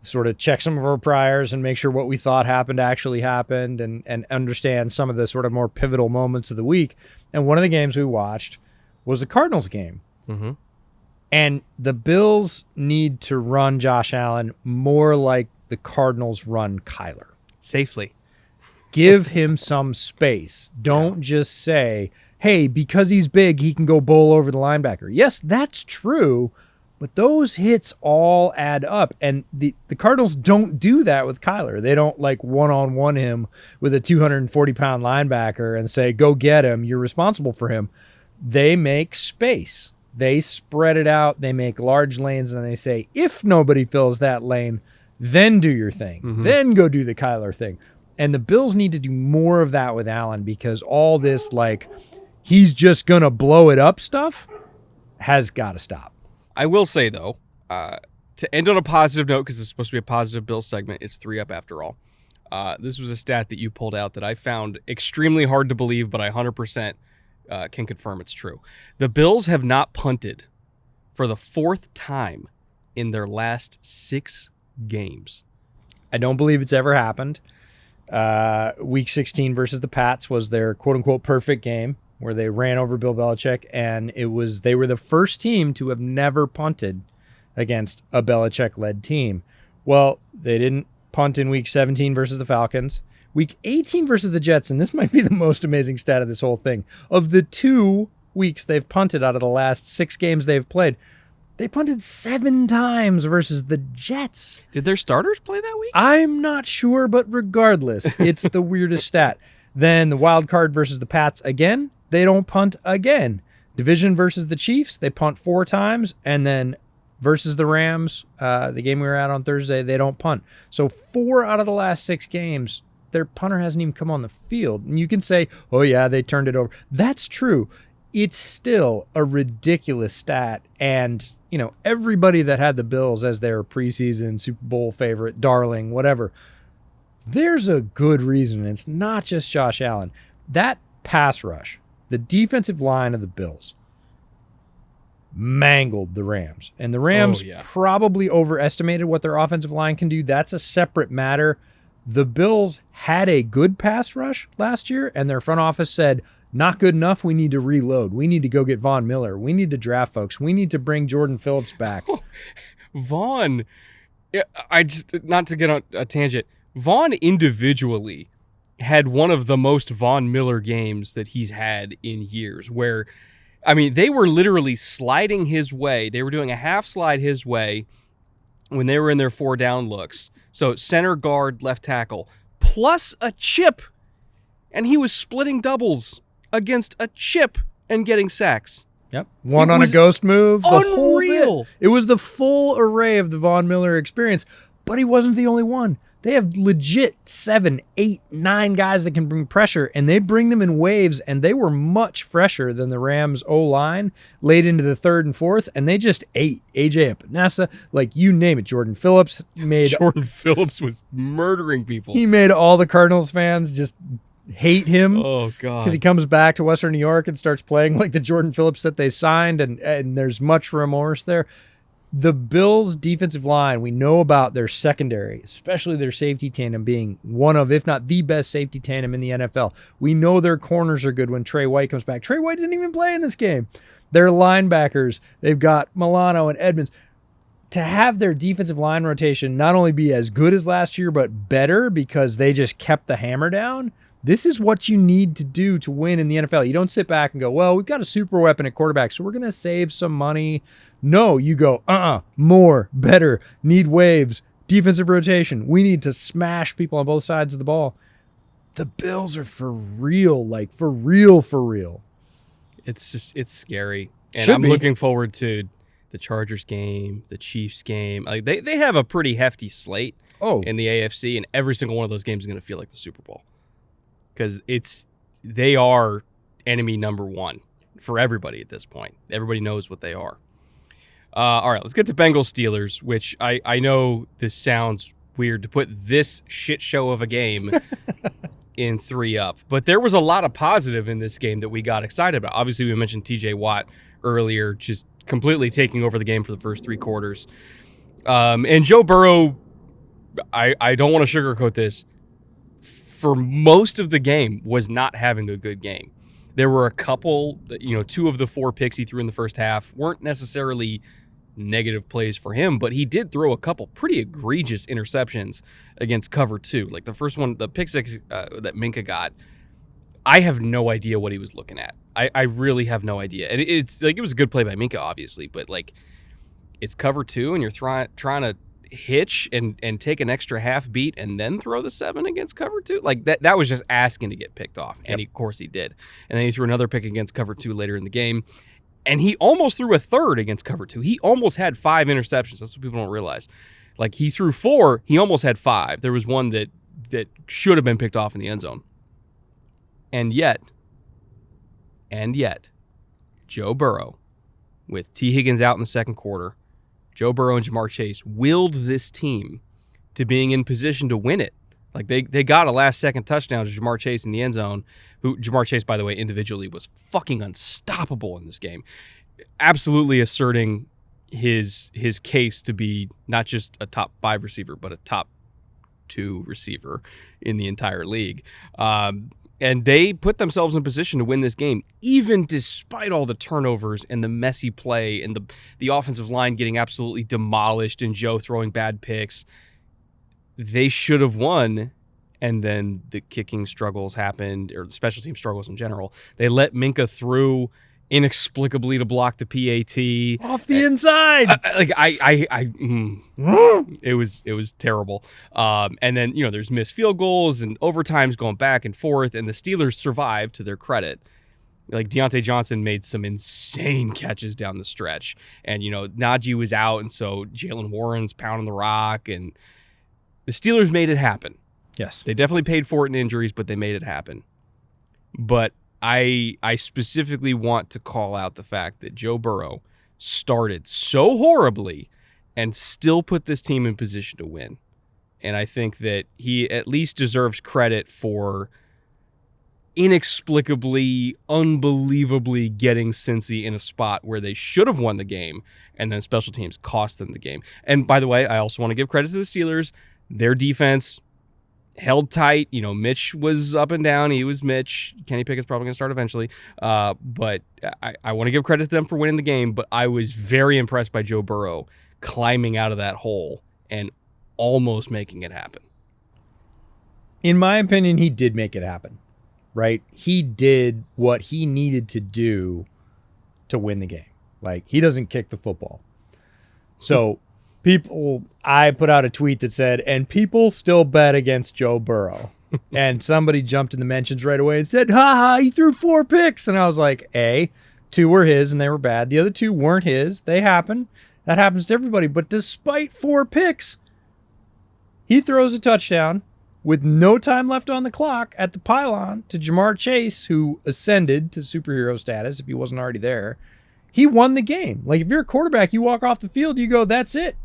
sort of check some of our priors and make sure what we thought happened actually happened and understand some of the sort of more pivotal moments of the week. And one of the games we watched was the Cardinals game. Mm-hmm. And the Bills need to run Josh Allen more like the Cardinals run Kyler. Safely. Give him some space. Don't just say, hey, because he's big, he can go bowl over the linebacker. Yes, that's true. But those hits all add up. And the Cardinals don't do that with Kyler. They don't like one-on-one him with a 240-pound linebacker and say, go get him. You're responsible for him. They make space. They spread it out. They make large lanes, and they say, if nobody fills that lane, then do your thing. Mm-hmm. Then go do the Kyler thing. And the Bills need to do more of that with Allen because all this, like, he's just going to blow it up stuff has got to stop. I will say, though, to end on a positive note, because it's supposed to be a positive Bills segment, it's 3 up after all. This was a stat that you pulled out that I found extremely hard to believe, but I 100% can confirm it's true. The Bills have not punted for the 4th time in their last 6 games. I don't believe it's ever happened. Week 16 versus the Pats was their quote-unquote perfect game, where they ran over Bill Belichick, and they were the first team to have never punted against a Belichick-led team. Well, they didn't punt in Week 17 versus the Falcons. Week 18 versus the Jets, and this might be the most amazing stat of this whole thing. Of the 2 weeks they've punted out of the last 6 games they've played, they punted 7 times versus the Jets. Did their starters play that week? I'm not sure, but regardless, it's the weirdest stat. Then the wild card versus the Pats again, they don't punt again. Division versus the Chiefs, they punt 4 times, and then versus the Rams, the game we were at on Thursday, they don't punt. So 4 out of the last 6 games, their punter hasn't even come on the field. And you can say, oh yeah, they turned it over. That's true. It's still a ridiculous stat. And, you know, everybody that had the Bills as their preseason Super Bowl favorite, darling, whatever, there's a good reason. It's not just Josh Allen. That pass rush, the defensive line of the Bills, mangled the Rams. And the Rams probably overestimated what their offensive line can do. That's a separate matter. The Bills had a good pass rush last year, and their front office said, not good enough, we need to reload. We need to go get Von Miller. We need to draft folks. We need to bring Jordan Phillips back. Vaughn, I just, not to get on a tangent, Vaughn individually had one of the most Von Miller games that he's had in years, where, I mean, they were literally sliding his way. They were doing a half slide his way when they were in their 4 down looks. So center, guard, left tackle, plus a chip. And he was splitting doubles against a chip and getting sacks. Yep. One on a ghost move. Unreal. It was the full array of the Von Miller experience, but he wasn't the only one. They have legit 7, 8, 9 guys that can bring pressure, and they bring them in waves, and they were much fresher than the Rams' O-line late into the 3rd and 4th, and they just ate AJ Epinesa, like you name it. Jordan Phillips was murdering people. He made all the Cardinals fans just hate him. Oh, God. Because he comes back to Western New York and starts playing like the Jordan Phillips that they signed, and there's much remorse there. The Bills' defensive line, we know about their secondary, especially their safety tandem being one of, if not the best safety tandem in the NFL. We know their corners are good when Trey White comes back. Trey White didn't even play in this game. Their linebackers, they've got Milano and Edmonds. To have their defensive line rotation not only be as good as last year, but better because they just kept the hammer down, this is what you need to do to win in the NFL. You don't sit back and go, well, we've got a super weapon at quarterback, so we're going to save some money. No, you go, more, better, need waves, defensive rotation. We need to smash people on both sides of the ball. The Bills are for real, like for real. It's scary. And I'm looking forward to the Chargers game, the Chiefs game. Like they have a pretty hefty slate in the AFC, and every single one of those games is going to feel like the Super Bowl. Because they are enemy number 1 for everybody at this point. Everybody knows what they are. All right, let's get to Bengals Steelers, which I know this sounds weird to put this shit show of a game in 3-up. But there was a lot of positive in this game that we got excited about. Obviously, we mentioned TJ Watt earlier, just completely taking over the game for the first 3 quarters. And Joe Burrow, I don't want to sugarcoat this, for most of the game was not having a good game. There were a couple, 2 of the 4 picks he threw in the first half weren't necessarily negative plays for him, but he did throw a couple pretty egregious interceptions against cover 2. Like the first one, the pick 6 that Minka got, I have no idea what he was looking at. I really have no idea. And it's like, it was a good play by Minka, obviously, but like it's cover 2 and you're trying to hitch and take an extra half beat and then throw the 7 against cover 2. Like that was just asking to get picked off. And of course he did. And then he threw another pick against cover 2 later in the game. And he almost threw a third against cover 2. He almost had 5 interceptions. That's what people don't realize. Like he threw 4, he almost had 5. There was one that should have been picked off in the end zone. And yet, Joe Burrow, with T. Higgins out in the second quarter, Joe Burrow and Jamar Chase willed this team to being in position to win it. Like they got a last-second touchdown to Jamar Chase in the end zone, who Jamar Chase, by the way, individually was fucking unstoppable in this game, absolutely asserting his case to be not just a top 5 receiver, but a top 2 receiver in the entire league. And they put themselves in position to win this game, even despite all the turnovers and the messy play and the offensive line getting absolutely demolished and Joe throwing bad picks. They should have won, and then the kicking struggles happened, or the special team struggles in general. They let Minka through inexplicably to block the PAT off the inside. It was terrible. And then there's missed field goals and overtimes going back and forth, and the Steelers survived to their credit. Like Deontay Johnson made some insane catches down the stretch, and Najee was out, and so Jalen Warren's pounding the rock, and the Steelers made it happen. Yes, they definitely paid for it in injuries, but they made it happen. But I specifically want to call out the fact that Joe Burrow started so horribly and still put this team in position to win. And I think that he at least deserves credit for inexplicably, unbelievably getting Cincy in a spot where they should have won the game, and then special teams cost them the game. And by the way, I also want to give credit to the Steelers. Their defense held tight. Mitch was up and down. He was Mitch. Kenny Pickett's probably going to start eventually. But I want to give credit to them for winning the game, but I was very impressed by Joe Burrow climbing out of that hole and almost making it happen. In my opinion, he did make it happen, right? He did what he needed to do to win the game. Like, he doesn't kick the football. So I put out a tweet that said, and people still bet against Joe Burrow. And somebody jumped in the mentions right away and said, he threw 4 picks. And I was like, 2 were his and they were bad. The other 2 weren't his. They happen. That happens to everybody. But despite 4 picks, he throws a touchdown with no time left on the clock at the pylon to Jamar Chase, who ascended to superhero status if he wasn't already there. He won the game. Like, if you're a quarterback, you walk off the field, you go, that's it.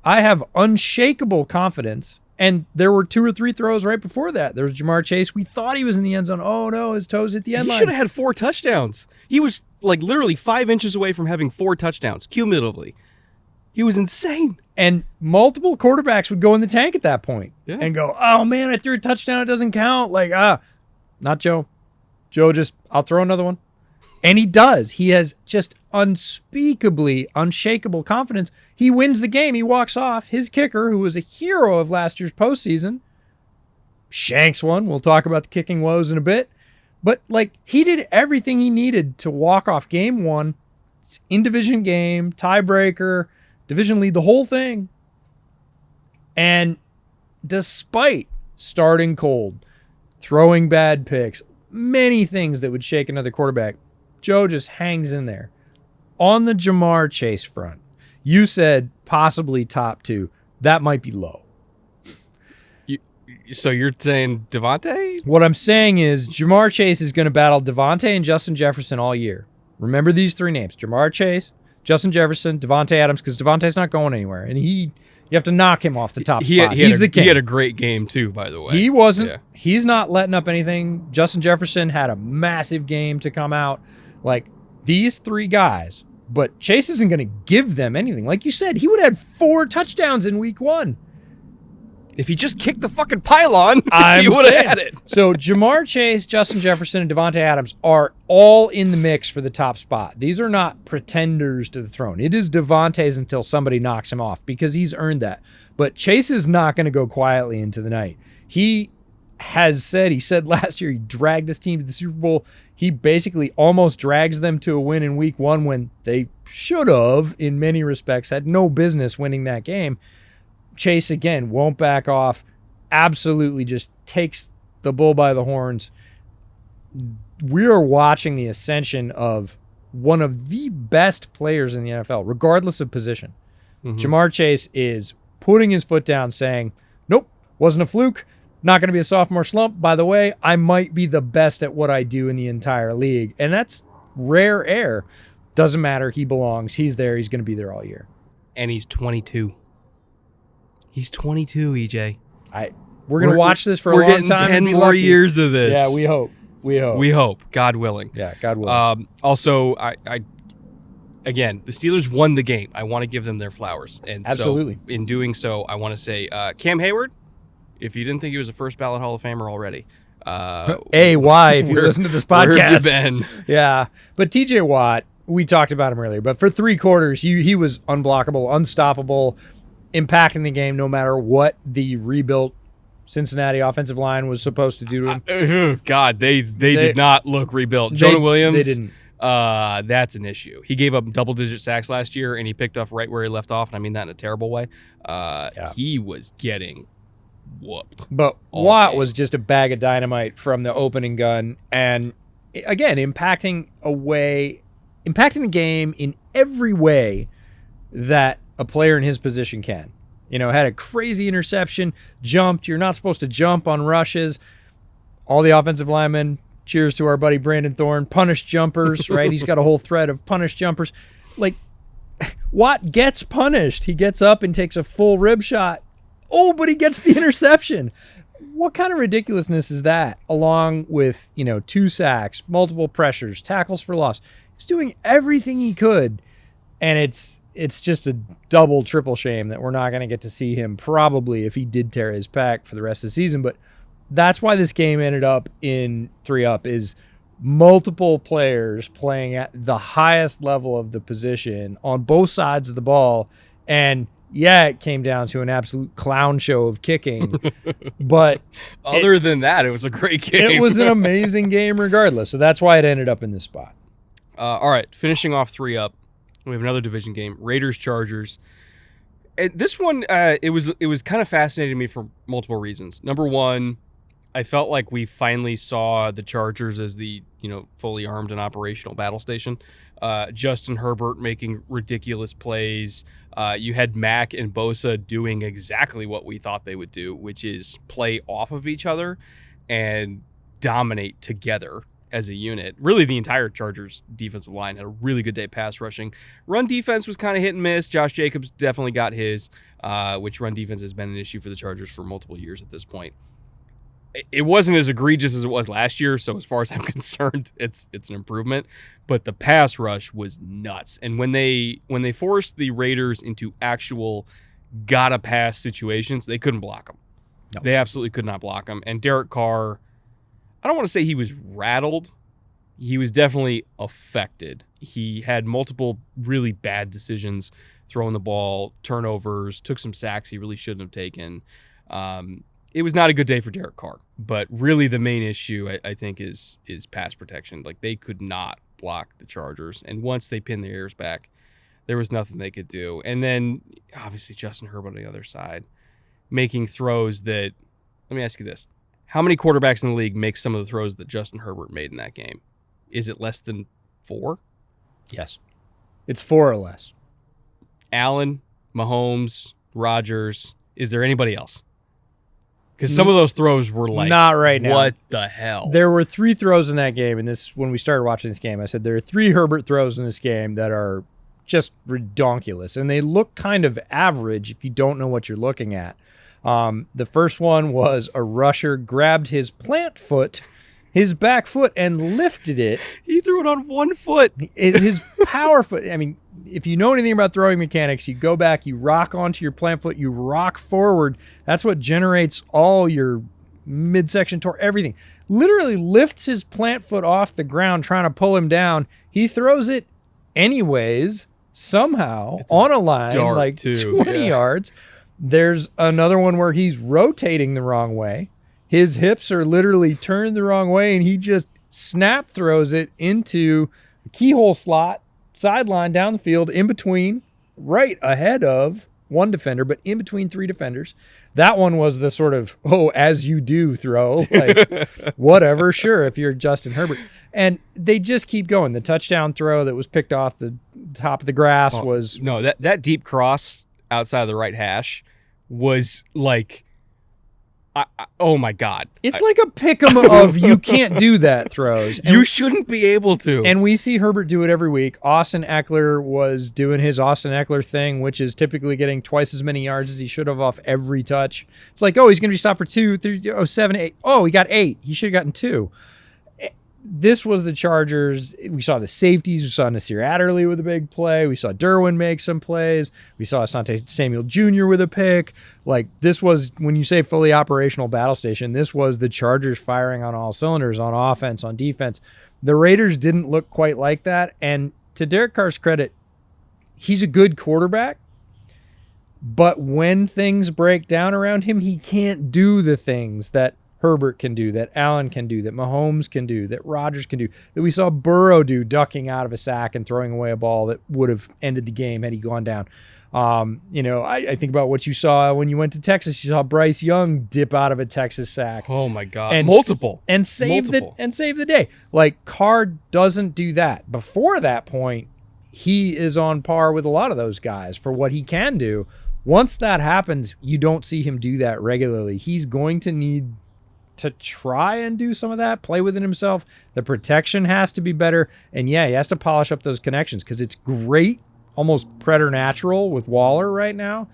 I have unshakable confidence. And there were 2 or 3 throws right before that. There was Jamar Chase. We thought he was in the end zone. Oh, no, his toes hit the end line. He should have had 4 touchdowns. He was like literally 5 inches away from having 4 touchdowns cumulatively. He was insane. And multiple quarterbacks would go in the tank at that point and go, oh, man, I threw a touchdown. It doesn't count. Like, not Joe. Joe just, I'll throw another one. And he does. He has just unspeakably unshakable confidence. He wins the game. He walks off. His kicker, who was a hero of last year's postseason, shanks one. We'll talk about the kicking woes in a bit. But, like, he did everything he needed to walk off game 1. It's in-division game, tiebreaker, division lead, the whole thing. And despite starting cold, throwing bad picks, many things that would shake another quarterback, Joe just hangs in there. On the Jamar Chase front, you said possibly top 2. That might be low. So you're saying Devontae? What I'm saying is Jamar Chase is going to battle Devontae and Justin Jefferson all year. Remember these 3 names: Jamar Chase, Justin Jefferson, Devontae Adams, because Devontae's not going anywhere. And you have to knock him off the top spot. He's the king. He had a great game too, by the way. He wasn't. Yeah. He's not letting up anything. Justin Jefferson had a massive game to come out. Like, these 3 guys, but Chase isn't going to give them anything. Like you said, he would have had 4 touchdowns in week 1. If he just kicked the fucking pylon, he would have had it. So Jamar Chase, Justin Jefferson, and Devontae Adams are all in the mix for the top spot. These are not pretenders to the throne. It is Devontae's until somebody knocks him off, because he's earned that. But Chase is not going to go quietly into the night. He said last year he dragged this team to the Super Bowl. He basically almost drags them to a win in week 1 when they should have, in many respects, had no business winning that game. Chase, again, won't back off, absolutely just takes the bull by the horns. We are watching the ascension of one of the best players in the NFL, regardless of position. Mm-hmm. Jamar Chase is putting his foot down, saying, nope, wasn't a fluke, not going to be a sophomore slump. By the way, I might be the best at what I do in the entire league. And that's rare air. Doesn't matter. He belongs. He's there. He's going to be there all year. And he's 22. He's 22, EJ. We're going to watch this for a long time. We're getting 10 more years of this. Yeah, we hope. We hope, God willing. Yeah, God willing. Also, again, the Steelers won the game. I want to give them their flowers. And absolutely. So in doing so, I want to say, Cam Hayward, if you didn't think he was a first ballot Hall of Famer already, Why, if you listen to this podcast. Where have you been? Yeah. But TJ Watt, we talked about him earlier, but for 3 quarters, he was unblockable, unstoppable, impacting the game no matter what the rebuilt Cincinnati offensive line was supposed to do to him. God, they did not look rebuilt. Jonah Williams, they didn't. That's an issue. He gave up double-digit sacks last year, and he picked up right where he left off, and I mean that in a terrible way. He was getting whooped. But Watt was just a bag of dynamite from the opening gun, and again, impacting the game in every way that a player in his position can. Had a crazy interception, jumped. You're not supposed to jump on rushes. All the offensive linemen, cheers to our buddy Brandon Thorne, punished jumpers, right? He's got a whole thread of punished jumpers. Like, Watt gets punished. He gets up and takes a full rib shot. Oh, but he gets the interception. What kind of ridiculousness is that? Along with, 2 sacks, multiple pressures, tackles for loss. He's doing everything he could, and it's just a double, triple shame that we're not going to get to see him probably if he did tear his pec for the rest of the season. But that's why this game ended up in 3-up, is multiple players playing at the highest level of the position on both sides of the ball. And yeah, it came down to an absolute clown show of kicking. But other than that, it was a great game. It was an amazing game regardless. So that's why it ended up in this spot. All right, finishing off 3-up. We have another division game, Raiders-Chargers. This one, it was kind of fascinating to me for multiple reasons. Number one, I felt like we finally saw the Chargers as the fully armed and operational battle station. Justin Herbert making ridiculous plays. You had Mack and Bosa doing exactly what we thought they would do, which is play off of each other and dominate together as a unit. Really, the entire Chargers defensive line had a really good day pass rushing. Run defense was kind of hit and miss. Josh Jacobs definitely got his, which run defense has been an issue for the Chargers for multiple years at this point. It wasn't as egregious as it was last year, so as far as I'm concerned, it's an improvement. But the pass rush was nuts. And when they forced the Raiders into actual gotta pass situations, they couldn't block them. No. They absolutely could not block them. And Derek Carr, I don't want to say he was rattled. He was definitely affected. He had multiple really bad decisions throwing the ball, turnovers, took some sacks he really shouldn't have taken. It was not a good day for Derek Carr. But really the main issue, I think, is pass protection. Like, they could not block the Chargers. And once they pinned their ears back, there was nothing they could do. And then, obviously, Justin Herbert on the other side, making throws that, let me ask you this. How many quarterbacks in the league make some of the throws that Justin Herbert made in that game? Is it less than 4? Yes. It's 4 or less. Allen, Mahomes, Rodgers. Is there anybody else? Because some of those throws were like, not right now. What the hell? There were 3 throws in that game, and when we started watching this game, I said there are 3 Herbert throws in this game that are just redonkulous, and they look kind of average if you don't know what you're looking at. The first one was a rusher grabbed his plant foot, his back foot, and lifted it. He threw it on one foot. His power foot. I mean, if you know anything about throwing mechanics, you go back, you rock onto your plant foot, you rock forward. That's what generates all your midsection torque, everything. Literally lifts his plant foot off the ground, trying to pull him down. He throws it anyways, somehow, on a line, like 20 yards. There's another one where he's rotating the wrong way. His hips are literally turned the wrong way, and he just snap throws it into a keyhole slot, sideline down the field, in between, right ahead of one defender, but in between 3 defenders. That one was the sort of, as you do throw, like, whatever, sure, if you're Justin Herbert. And they just keep going. The touchdown throw that was picked off the top of the grass was... No, that deep cross outside of the right hash was like, oh my God. It's like a pick'em of you can't do that throws. And you shouldn't be able to. And we see Herbert do it every week. Austin Eckler was doing his Austin Eckler thing, which is typically getting twice as many yards as he should have off every touch. It's like, he's going to be stopped for 2, 3, 7, 8. Oh, he got 8. He should have gotten 2. this was the Chargers. We saw the safeties. We saw Nasir Adderley with a big play. We saw Derwin make some plays. We saw Asante Samuel Jr. with a pick. Like, this was, when you say fully operational battle station, this was the Chargers firing on all cylinders, on offense, on defense. The Raiders didn't look quite like that. And to Derek Carr's credit, he's a good quarterback. But when things break down around him, he can't do the things that Herbert can do, that Allen can do, that Mahomes can do, that Rodgers can do, that we saw Burrow do, ducking out of a sack and throwing away a ball that would have ended the game had he gone down. I think about what you saw when you went to Texas. You saw Bryce Young dip out of a Texas sack. Oh my God. And multiple. And save the day. Like, Carr doesn't do that. Before that point, he is on par with a lot of those guys for what he can do. Once that happens, you don't see him do that regularly. He's going to need to try and do some of that, play within himself. The protection has to be better. And yeah, he has to polish up those connections, because it's great, almost preternatural with Waller right now.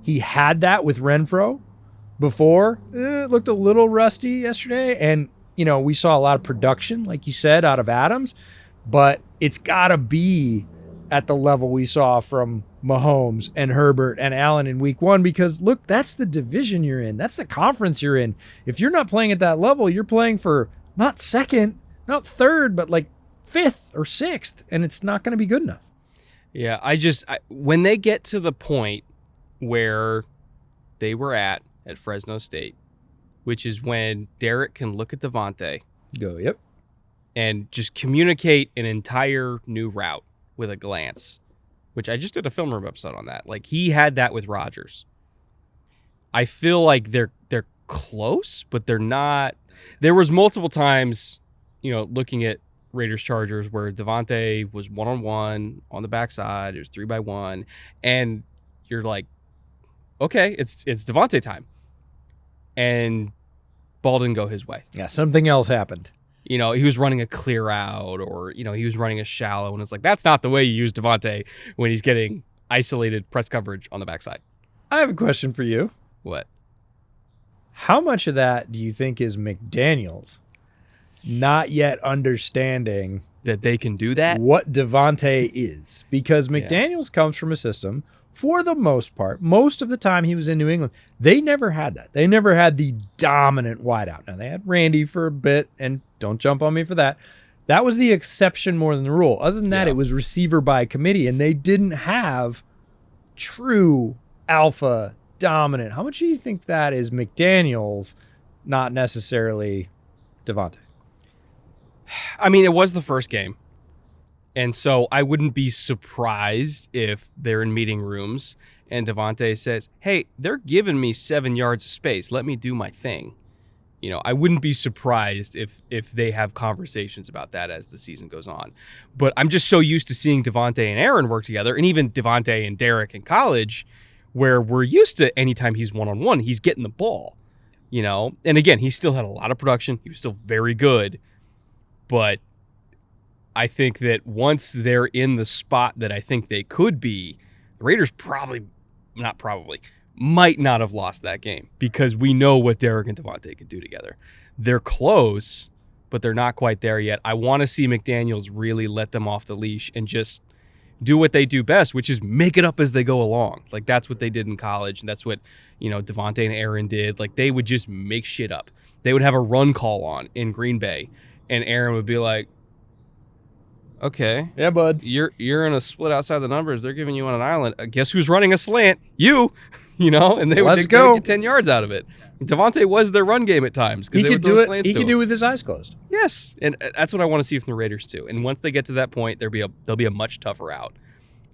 He had that with Renfro before. It looked a little rusty yesterday. And, we saw a lot of production, like you said, out of Adams. But it's got to be at the level we saw from Mahomes and Herbert and Allen in week 1, because look, that's the division you're in. That's the conference you're in. If you're not playing at that level, you're playing for not second, not third, but like 5th or 6th, and it's not going to be good enough. Yeah, when they get to the point where they were at Fresno State, which is when Derek can look at Devontae, go, yep, and just communicate an entire new route with a glance, which I just did a film room episode on that. Like, he had that with Rodgers. I feel like they're close, but they're not. There was multiple times, looking at Raiders Chargers where Devontae was 1-on-1 on the backside. It was 3-by-1, and you're like, okay, it's Devontae time, and ball didn't go his way. Yeah, something else happened. He was running a clear out, or, he was running a shallow, and it's like, that's not the way you use Devontae when he's getting isolated press coverage on the backside. I have a question for you. What? How much of that do you think is McDaniels not yet understanding that they can do that? What Devontae is? Because McDaniels comes from a system, for the most part, most of the time he was in New England, they never had that. They never had the dominant wideout. Now, they had Randy for a bit, and don't jump on me for that. That was the exception more than the rule. Other than that, it was receiver by committee, and they didn't have true alpha dominant. How much do you think that is McDaniels, not necessarily Devontae? I mean, it was the first game. And so I wouldn't be surprised if they're in meeting rooms and Devontae says, hey, they're giving me 7 yards of space. Let me do my thing. I wouldn't be surprised if they have conversations about that as the season goes on. But I'm just so used to seeing Devontae and Aaron work together, and even Devontae and Derek in college, where we're used to anytime he's one-on-one, he's getting the ball. And again, he still had a lot of production. He was still very good. But I think that once they're in the spot that I think they could be, the Raiders might not have lost that game, because we know what Derek and Devontae can do together. They're close, but they're not quite there yet. I want to see McDaniels really let them off the leash and just do what they do best, which is make it up as they go along. Like, that's what they did in college, and that's what, Devontae and Aaron did. Like, they would just make shit up. They would have a run call on in Green Bay, and Aaron would be like, okay, yeah, bud, you're in a split outside the numbers. They're giving you on an island. Guess who's running a slant? You, and they would get 10 yards out of it. Devontae was their run game at times, because they would throw slants. He could do it with his eyes closed. Yes, and that's what I want to see from the Raiders too. And once they get to that point, there'll be a much tougher out.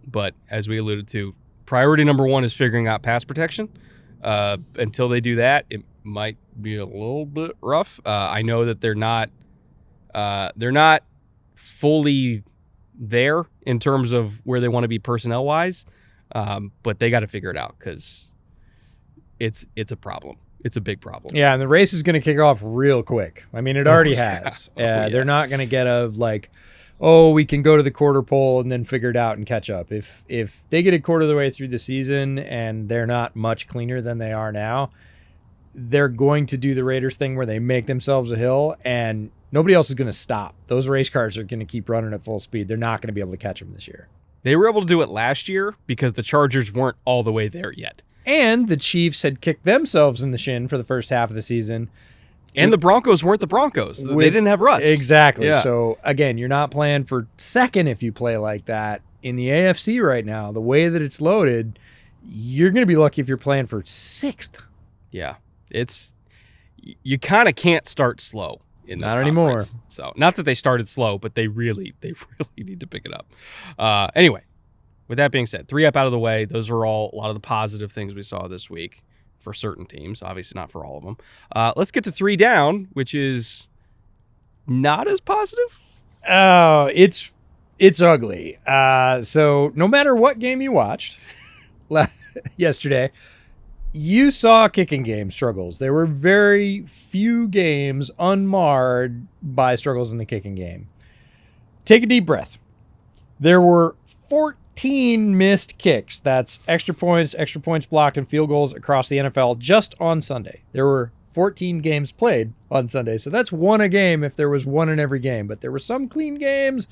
But as we alluded to, priority number 1 is figuring out pass protection. Until they do that, it might be a little bit rough. I know that they're not fully there in terms of where they want to be personnel wise, but they got to figure it out, because it's a problem. It's a big problem. Yeah, and the race is going to kick off real quick. I mean, it already has. They're not going to get we can go to the quarter pole and then figure it out and catch up. If they get a quarter of the way through the season and they're not much cleaner than they are now, they're going to do the Raiders thing where they make themselves a hill, and nobody else is going to stop. Those race cars are going to keep running at full speed. They're not going to be able to catch them this year. They were able to do it last year because the Chargers weren't all the way there yet. And the Chiefs had kicked themselves in the shin for the first half of the season. And the Broncos weren't the Broncos. They didn't have Russ. Exactly. Yeah. So, again, you're not playing for second if you play like that. In the AFC right now, the way that it's loaded, you're going to be lucky if you're playing for sixth. Yeah. You kind of can't start slow in this Not conference. anymore. So, not that they started slow, but they really need to pick it up. Anyway, with that being said, 3 up out of the way. Those are all a lot of the positive things we saw this week. For certain teams, obviously not for all of them. Let's get to 3 down, which is not as positive. Oh, it's ugly. So no matter what game you watched yesterday, you saw kicking game struggles. There were very few games unmarred by struggles in the kicking game. Take a deep breath. There were 14 missed kicks. That's extra points blocked, and field goals across the NFL just on Sunday. There were 14 games played on Sunday, so that's 1 a game if there was 1 in every game. But there were some clean games,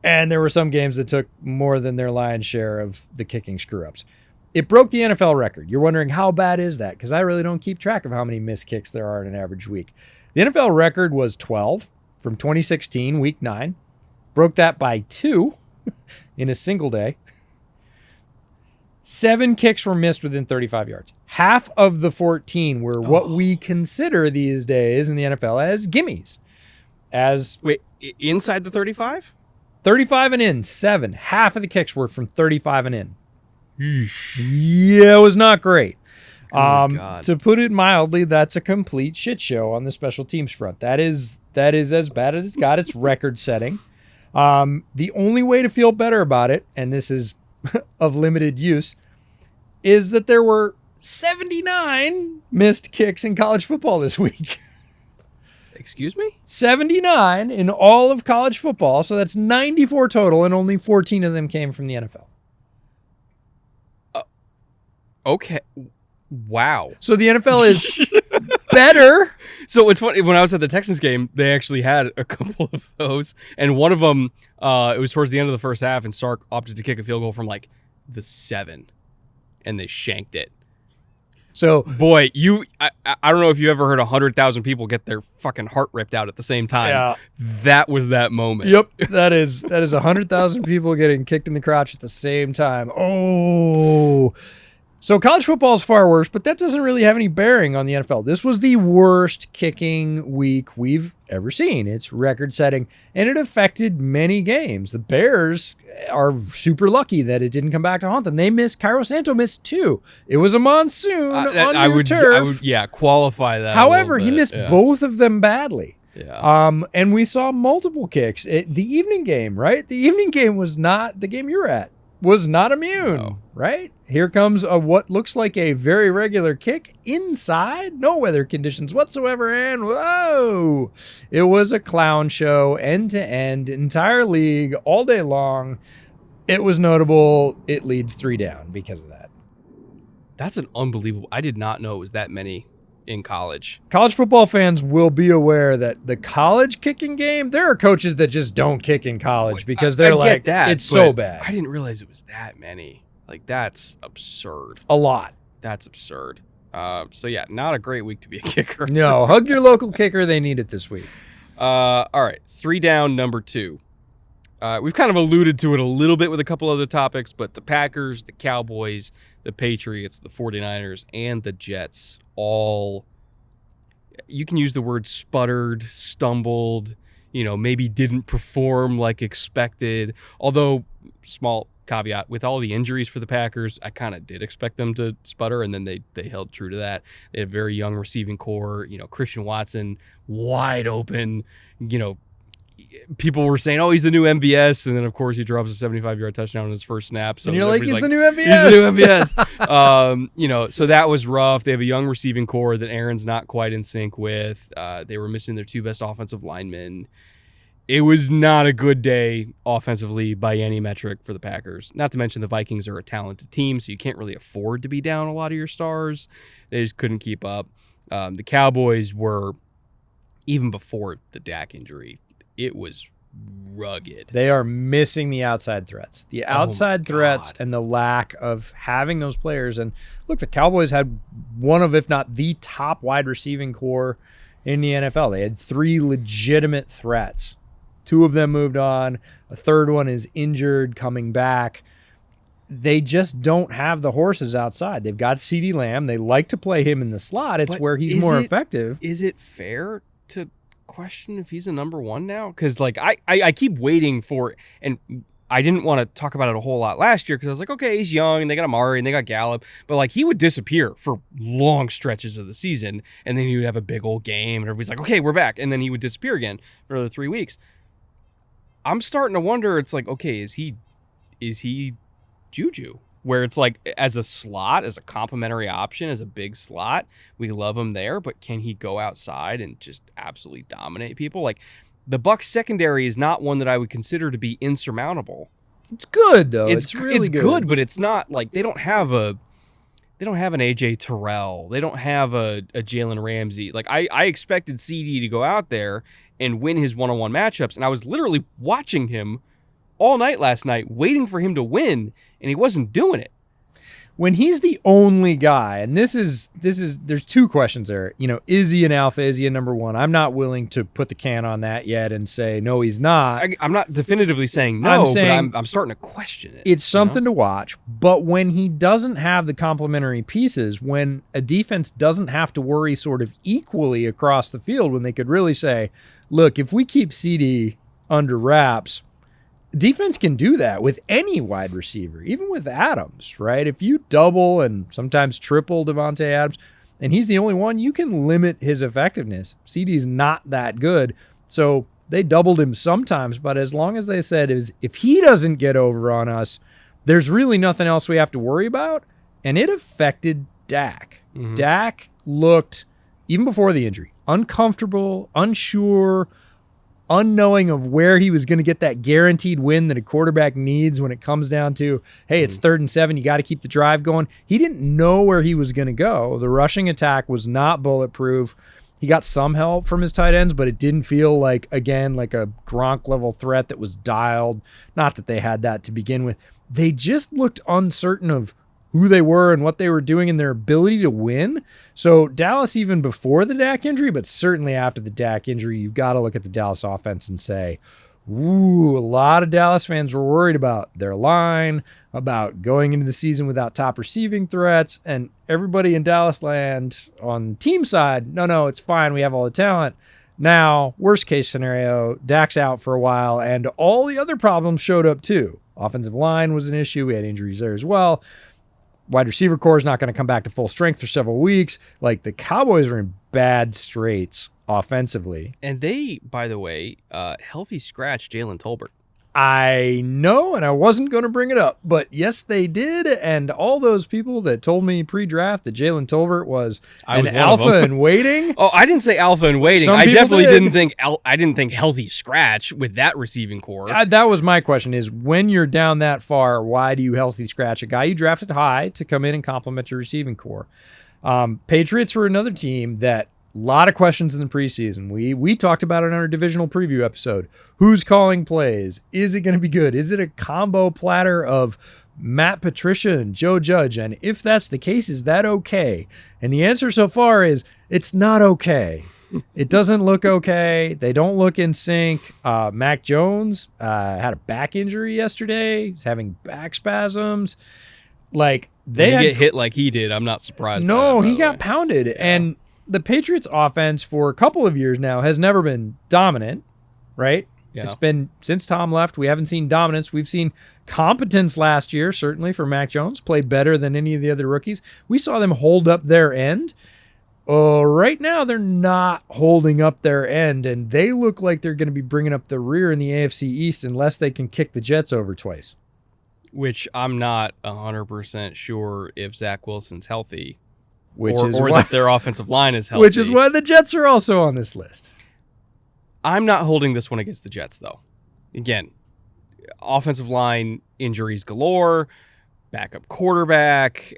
and there were some games that took more than their lion's share of the kicking screw-ups. It broke the NFL record. You're wondering, how bad is that? Because I really don't keep track of how many missed kicks there are in an average week. The NFL record was 12 from 2016, week 9. Broke that by 2. In a single day. 7 kicks were missed within 35 yards. Half of the 14 were what we consider these days in the NFL as gimmies. Wait, inside the 35? 35 and in, 7. Half of the kicks were from 35 and in. Yeah, it was not great. God. To put it mildly, that's a complete shit show on the special teams front. That is as bad as it's got. It's record setting. The only way to feel better about it, and this is of limited use, is that there were 79 missed kicks in college football this week. Excuse me? 79 in all of college football, so that's 94 total, and only 14 of them came from the NFL. Okay. Wow. So the NFL is better. So it's funny, when I was at the Texans game, they actually had a couple of those, and one of them, it was towards the end of the first half, and Sark opted to kick a field goal from like the 7, and they shanked it. So, boy, I don't know if you ever heard 100,000 people get their fucking heart ripped out at the same time. Yeah. That was that moment. Yep, that is 100,000 people getting kicked in the crotch at the same time. Oh. So college football is far worse, but that doesn't really have any bearing on the NFL. This was the worst kicking week we've ever seen. It's record-setting, and it affected many games. The Bears are super lucky that it didn't come back to haunt them. They missed. Cairo Santo missed 2. It was a monsoon on your turf. I would, qualify that. However, he missed both of them badly. Yeah. And we saw multiple kicks. The evening game, right? The evening game was not the game you were at. Was not immune, right? Here comes what looks like a very regular kick inside, no weather conditions whatsoever, and whoa! It was a clown show, end to end, entire league, all day long. It was notable. It leads 3 down because of that. That's an unbelievable. I did not know it was that many in college. College football fans will be aware that the college kicking game, there are coaches that just don't kick in college because they're like, it's so bad. I didn't realize it was that many. Like, that's absurd. A lot. That's absurd. So, yeah, not a great week to be a kicker. No, hug your local kicker. They need it this week. All right, 3 down, number 2. We've kind of alluded to it a little bit with a couple other topics, but the Packers, the Cowboys, the Patriots, the 49ers, and the Jets all, you can use the word sputtered, stumbled, maybe didn't perform like expected. Although, small caveat, with all the injuries for the Packers, I kind of did expect them to sputter, and then they held true to that. They had a very young receiving core, Christian Watson, wide open, people were saying, oh, he's the new MVS, and then of course he drops a 75-yard touchdown on his first snap. So and you're like, he's the new MVS. He's the new MVS. So that was rough. They have a young receiving core that Aaron's not quite in sync with. They were missing their 2 best offensive linemen. It was not a good day offensively by any metric for the Packers. Not to mention the Vikings are a talented team, so you can't really afford to be down a lot of your stars. They just couldn't keep up. The Cowboys were, even before the Dak injury, it was rugged. They are missing the outside threats. The outside threats and the lack of having those players. And look, the Cowboys had one of, if not the top wide receiving core in the NFL. They had 3 legitimate threats. 2 of them moved on. A third one is injured, coming back. They just don't have the horses outside. They've got CeeDee Lamb. They like to play him in the slot. It's where he's more effective. Is it fair to question if he's a number 1 now? Because like I keep waiting for, and I didn't want to talk about it a whole lot last year because I was like, okay, he's young and they got Amari and they got Gallup, but like he would disappear for long stretches of the season and then he would have a big old game and everybody's like, okay, we're back, and then he would disappear again for another 3 weeks. I'm starting to wonder, it's like, okay, is he Juju? Where it's like, as a slot, as a complimentary option, as a big slot, we love him there, but can he go outside and just absolutely dominate people? Like, the Bucs secondary is not one that I would consider to be insurmountable. It's good though. It's really good, but it's not like they don't have an AJ Terrell. They don't have a Jalen Ramsey. Like I expected CD to go out there and win his one-on-one matchups, and I was literally watching him all night last night, waiting for him to win, and he wasn't doing it. When he's the only guy, and this is there's 2 questions there. You know, is he an alpha? Is he a number 1? I'm not willing to put the can on that yet and say no, he's not. I'm not definitively saying no, but I'm starting to question it. It's something to watch. But when he doesn't have the complementary pieces, when a defense doesn't have to worry sort of equally across the field, when they could really say, look, if we keep CD under wraps, defense can do that with any wide receiver, even with Adams, right? If you double and sometimes triple Devontae Adams, and he's the only one, you can limit his effectiveness. CD's not that good, so they doubled him sometimes, but as long as they said is if he doesn't get over on us, there's really nothing else we have to worry about, and it affected Dak. Mm-hmm. Dak looked, even before the injury, uncomfortable, unsure, unknowing of where he was going to get that guaranteed win that a quarterback needs when it comes down to, hey, it's 3rd and 7, you got to keep the drive going. He didn't know where he was going to go. The rushing attack was not bulletproof. He got some help from his tight ends, but it didn't feel like, again, like a Gronk level threat that was dialed. Not that they had that to begin with. They just looked uncertain of who they were and what they were doing and their ability to win. So Dallas, even before the Dak injury, but certainly after the Dak injury, you've got to look at the Dallas offense and say, ooh, a lot of Dallas fans were worried about their line, about going into the season without top receiving threats, and everybody in Dallas land on the team side, no, it's fine, we have all the talent. Now, worst case scenario, Dak's out for a while, and all the other problems showed up too. Offensive line was an issue. We had injuries there as well. Wide receiver core is not going to come back to full strength for several weeks. Like, the Cowboys are in bad straits offensively. And they, by the way, healthy scratch Jalen Tolbert. I know, and I wasn't going to bring it up, but yes, they did. And all those people that told me pre-draft that Jalen Tolbert was an alpha in waiting. Oh, I didn't say alpha in waiting. I definitely didn't think healthy scratch with that receiving core. That was my question: is when you're down that far, why do you healthy scratch a guy you drafted high to come in and complement your receiving core? Patriots were another team that. A lot of questions in the preseason. We talked about it on our divisional preview episode. Who's calling plays? Is it going to be good? Is it a combo platter of Matt Patricia and Joe Judge? And if that's the case, is that okay? And the answer so far is it's not okay. It doesn't look okay. They don't look in sync. Mac Jones had a back injury yesterday. He's having back spasms. Like, they get hit like he did. I'm not surprised. No, he got pounded. Yeah. And the Patriots offense for a couple of years now has never been dominant, right? Yeah. It's been since Tom left, we haven't seen dominance. We've seen competence last year, certainly for Mac Jones, played better than any of the other rookies. We saw them hold up their end. Right now, they're not holding up their end, and they look like they're going to be bringing up the rear in the AFC East unless they can kick the Jets over twice. Which I'm not 100% sure if Zach Wilson's healthy. Or that their offensive line is healthy. Which is why the Jets are also on this list. I'm not holding this one against the Jets, though. Again, offensive line injuries galore, backup quarterback.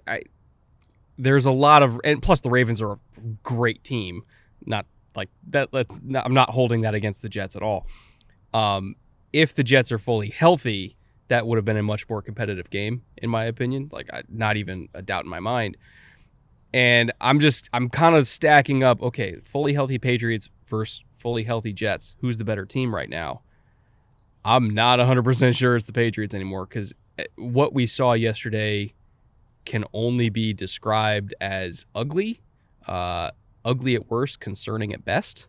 there's a lot of, and plus the Ravens are a great team. Not like that. I'm not holding that against the Jets at all. If the Jets are fully healthy, that would have been a much more competitive game, in my opinion. Like, not even a doubt in my mind. And I'm kind of stacking up, okay, fully healthy Patriots versus fully healthy Jets. Who's the better team right now? I'm not 100% sure it's the Patriots anymore, because what we saw yesterday can only be described as ugly, ugly at worst, concerning at best.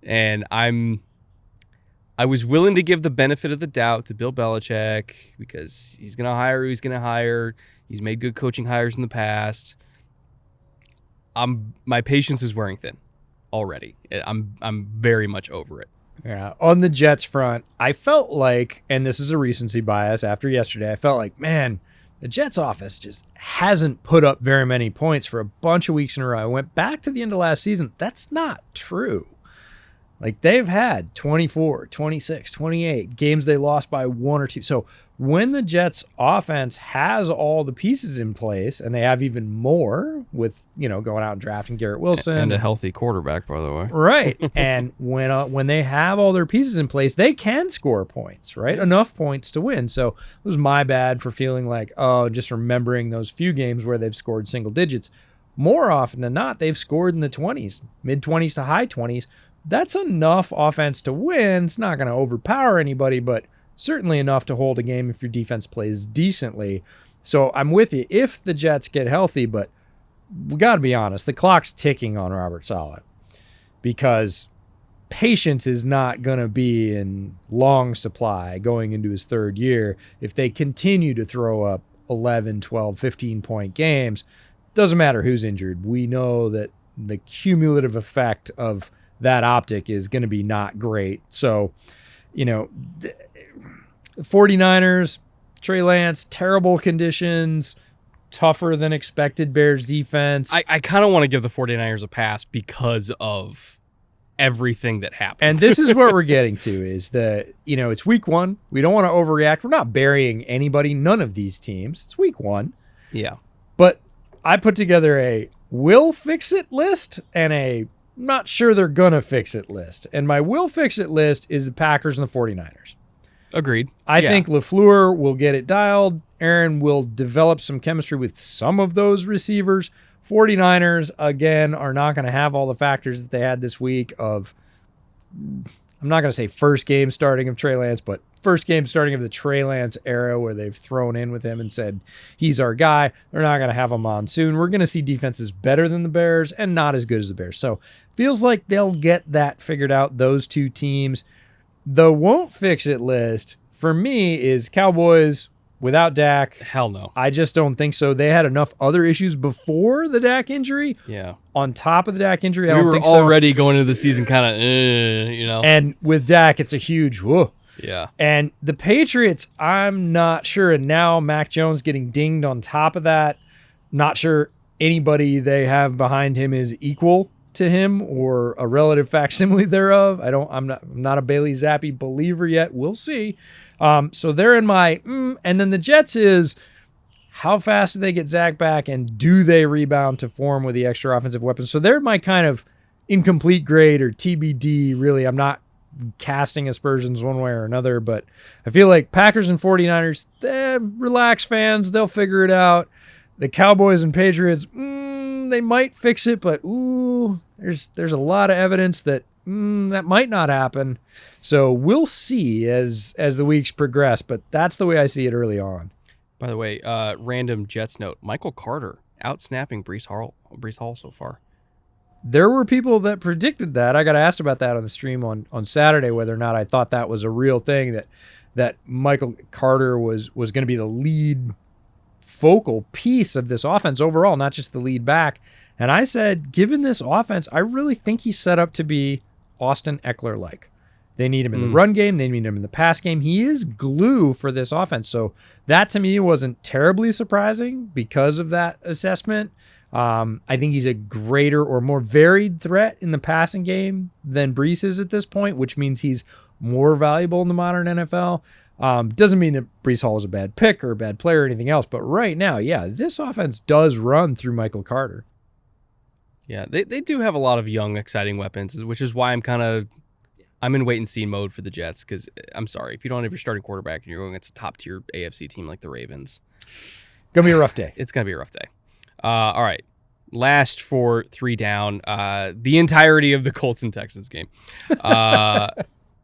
And I was willing to give the benefit of the doubt to Bill Belichick, because he's going to hire who he's going to hire. He's made good coaching hires in the past. My patience is wearing thin already. I'm very much over it. Yeah. On the Jets front, I felt like, and this is a recency bias after yesterday, I felt like, man, the Jets offense just hasn't put up very many points for a bunch of weeks in a row. I went back to the end of last season. That's not true. Like, they've had 24, 26, 28 games they lost by 1 or 2. So when the Jets offense has all the pieces in place, and they have even more with, going out and drafting Garrett Wilson. And a healthy quarterback, by the way. Right. And when they have all their pieces in place, they can score points, right? Enough points to win. So it was my bad for feeling like, just remembering those few games where they've scored single digits. More often than not, they've scored in the 20s, mid-20s to high 20s. That's enough offense to win. It's not going to overpower anybody, but certainly enough to hold a game if your defense plays decently. So I'm with you if the Jets get healthy, but we got to be honest, the clock's ticking on Robert Saleh, because patience is not going to be in long supply going into his third year if they continue to throw up 11, 12, 15-point games. Doesn't matter who's injured. We know that the cumulative effect of that optic is going to be not great. So, the 49ers, Trey Lance, terrible conditions, tougher than expected Bears defense. I kind of want to give the 49ers a pass because of everything that happened. And this is what we're getting to is it's week 1. We don't want to overreact. We're not burying anybody, none of these teams. It's week 1. Yeah. But I put together a will fix it list and a not sure they're going to fix it list. And my will fix it list is the Packers and the 49ers. Agreed. I think LaFleur will get it dialed. Aaron will develop some chemistry with some of those receivers. 49ers, again, are not going to have all the factors that they had this week of, I'm not going to say first game starting of Trey Lance, but first game starting of the Trey Lance era where they've thrown in with him and said, he's our guy. They're not going to have him on soon. We're going to see defenses better than the Bears and not as good as the Bears. So feels like they'll get that figured out, those two teams. The won't fix it list for me is Cowboys without Dak. Hell no. I just don't think so. They had enough other issues before the Dak injury. Yeah. On top of the Dak injury, I we don't were think so. already going into the season kind of, And with Dak, it's a huge whoa. Yeah. And the Patriots, I'm not sure. And now Mac Jones getting dinged on top of that. Not sure anybody they have behind him is equal to him or a relative facsimile thereof. I'm not a Bailey Zappi believer yet. We'll see. So they're in my and then the Jets is how fast do they get Zach back and do they rebound to form with the extra offensive weapons? So they're my kind of incomplete grade or TBD. Really, I'm not casting aspersions one way or another, but I feel like Packers and 49ers, relax fans, they'll figure it out. The Cowboys and Patriots, they might fix it, but there's a lot of evidence that that might not happen. So we'll see as the weeks progress, but that's the way I see it early on. By the way, random Jets note, Michael Carter out-snapping Breece Hall so far. There were people that predicted that. I got asked about that on the stream on Saturday, whether or not I thought that was a real thing, that Michael Carter was going to be the lead focal piece of this offense overall, not just the lead back. And I said, given this offense, I really think he's set up to be Austin Eckler-like. They need him in the run game. They need him in the pass game. He is glue for this offense. So that to me wasn't terribly surprising because of that assessment. I think he's a greater or more varied threat in the passing game than Breece is at this point, which means he's more valuable in the modern NFL. Doesn't mean that Breece Hall is a bad pick or a bad player or anything else, but right now, yeah, this offense does run through Michael Carter. Yeah, they do have a lot of young, exciting weapons, which is why I'm in wait-and-see mode for the Jets, because I'm sorry, if you don't have your starting quarterback and you're going against a top-tier AFC team like the Ravens, Going to be a rough day. It's going to be a rough day. All right. Last for 3 down, the entirety of the Colts and Texans game.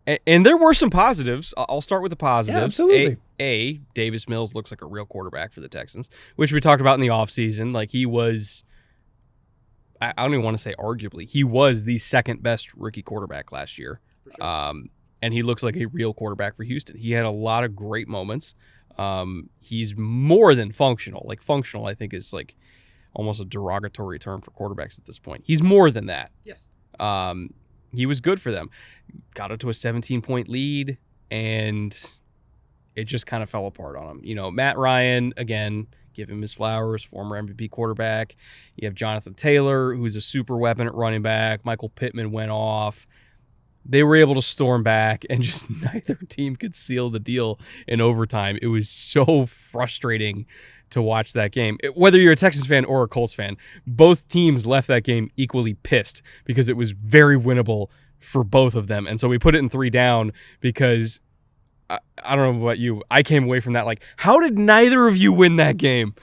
And there were some positives. I'll start with the positives. Yeah, absolutely. Davis Mills looks like a real quarterback for the Texans, which we talked about in the offseason. Like, he was, I don't even want to say arguably, he was the second best rookie quarterback last year. Sure. And he looks like a real quarterback for Houston. He had a lot of great moments. He's more than functional. Like, functional, I think, is like almost a derogatory term for quarterbacks at this point. He's more than that. Yes. He was good for them. Got up to a 17-point lead, and it just kind of fell apart on him. You know, Matt Ryan, again, give him his flowers, former MVP quarterback. You have Jonathan Taylor, who's a super weapon at running back. Michael Pittman went off. They were able to storm back, and just neither team could seal the deal in overtime. It was so frustrating to watch that game. Whether you're a Texans fan or a Colts fan, both teams left that game equally pissed because it was very winnable for both of them. And so we put it in 3 down because I don't know about you. I came away from that like, how did neither of you win that game?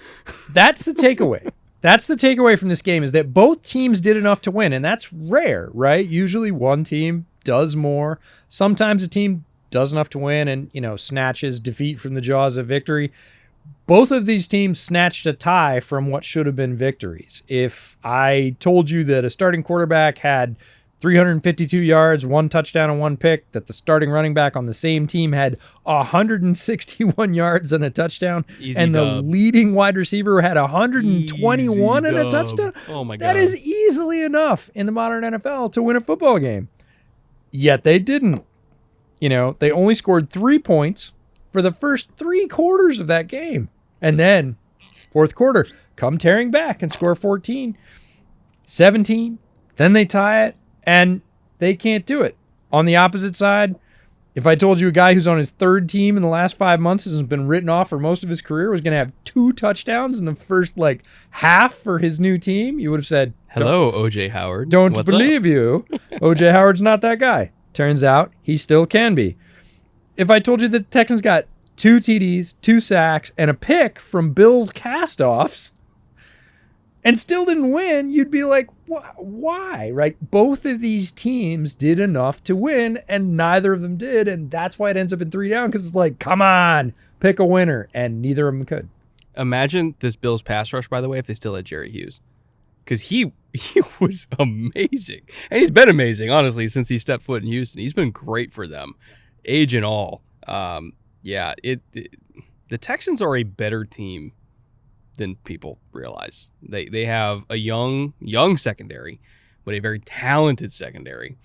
That's the takeaway. That's the takeaway from this game, is that both teams did enough to win, and that's rare, right? Usually one team does more. Sometimes a team does enough to win and, you know, snatches defeat from the jaws of victory. Both of these teams snatched a tie from what should have been victories. If I told you that a starting quarterback had 352 yards, 1 touchdown and 1 pick, that the starting running back on the same team had 161 yards and a touchdown, and the leading wide receiver had 121 and a touchdown, oh my God, that is easily enough in the modern NFL to win a football game. Yet they didn't. You know, they only scored 3 points for the first 3 quarters of that game. And then, fourth quarter, come tearing back and score 14, 17. Then they tie it, and they can't do it. On the opposite side, if I told you a guy who's on his 3rd team in the last 5 months has been written off for most of his career was going to have 2 touchdowns in the first, half for his new team, you would have said, hello, O.J. Howard. Don't What's believe up? You. O.J. Howard's not that guy. Turns out he still can be. If I told you the Texans got 2 TDs, 2 sacks, and a pick from Bills castoffs and still didn't win, you'd be like, why? Right? Both of these teams did enough to win, and neither of them did, and that's why it ends up in 3 down, because it's like, come on, pick a winner, and neither of them could. Imagine this Bills pass rush, by the way, if they still had Jerry Hughes. Because he was amazing. And he's been amazing, honestly, since he stepped foot in Houston. He's been great for them, age and all. The Texans are a better team than people realize. They have a young secondary, but a very talented secondary.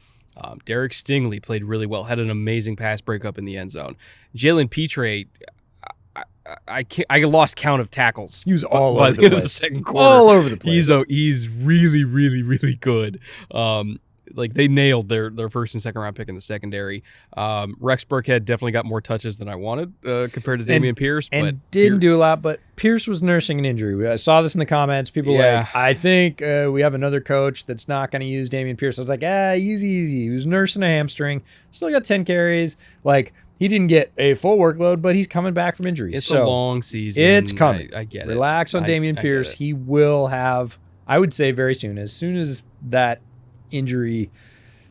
Derek Stingley played really well, had an amazing pass breakup in the end zone. Jalen Petre, I lost count of tackles. He was all by over the the end of place. the second quarter. All over the place. He's really, really, really good. They nailed their first and second round pick in the secondary. Rex Burkhead definitely got more touches than I wanted compared to Dameon Pierce. And didn't do a lot, but Pierce was nursing an injury. I saw this in the comments. People were like, I think we have another coach that's not going to use Dameon Pierce. I was like, easy. He was nursing a hamstring. Still got 10 carries. He didn't get a full workload, but he's coming back from injury. It's a long season. It's coming. I get it. Relax on Dameon Pierce. He will have, I would say very soon, as that injury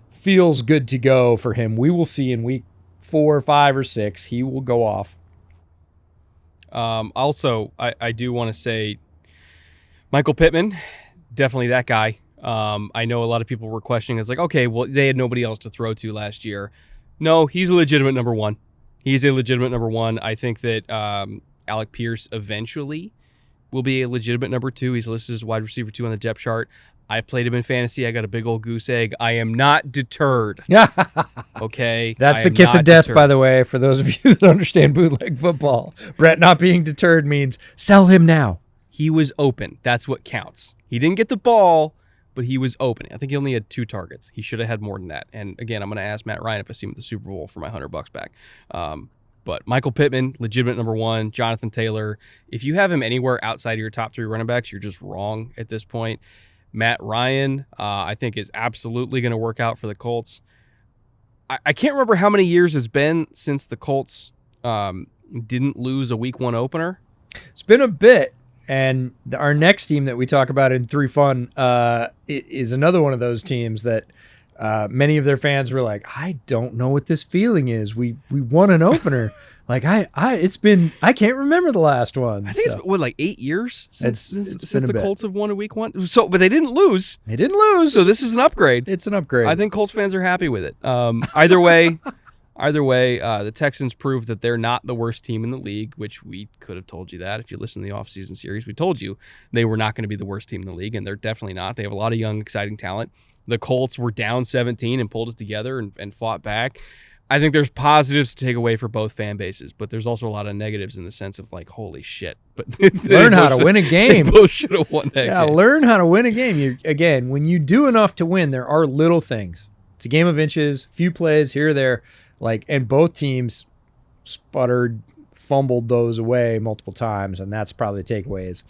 feels good to go for him, we will see in week 4, 5, or 6, he will go off. Also, I do want to say Michael Pittman, definitely that guy. I know a lot of people were questioning. It's like, okay, well, they had nobody else to throw to last year. No, he's a legitimate number 1. He's a legitimate number 1. I think that Alec Pierce eventually will be a legitimate number 2. He's listed as wide receiver 2 on the depth chart. I played him in fantasy. I got a big old goose egg. I am not deterred. Okay? That's the kiss of death, by the way, for those of you that understand bootleg football. Brett not being deterred means sell him now. He was open. That's what counts. He didn't get the ball, but he was open. I think he only had 2 targets. He should have had more than that. And again, I'm going to ask Matt Ryan if I see him at the Super Bowl for my $100 back. But Michael Pittman, legitimate number one. Jonathan Taylor. If you have him anywhere outside of your top 3 running backs, you're just wrong at this point. Matt Ryan, I think, is absolutely going to work out for the Colts. I can't remember how many years it's been since the Colts didn't lose a week 1 opener. It's been a bit. And our next team that we talk about in 3 Fun is another one of those teams that many of their fans were like, I don't know what this feeling is. We won an opener. Like I can't remember the last one. I think it's been, like 8 years since the bit. Colts have won a week 1. So, but they didn't lose. They didn't lose. So this is an upgrade. It's an upgrade. I think Colts fans are happy with it. Either way, the Texans proved that they're not the worst team in the league, which we could have told you that if you listen to the offseason series. We told you they were not going to be the worst team in the league, and they're definitely not. They have a lot of young, exciting talent. The Colts were down 17 and pulled it together and fought back. I think there's positives to take away for both fan bases, but there's also a lot of negatives in the sense of like, holy shit. But learn how to win a game. They both should have won that game. Learn how to win a game. Again, when you do enough to win, there are little things. It's a game of inches, few plays here or there. And both teams sputtered, fumbled those away multiple times, and that's probably the takeaway is,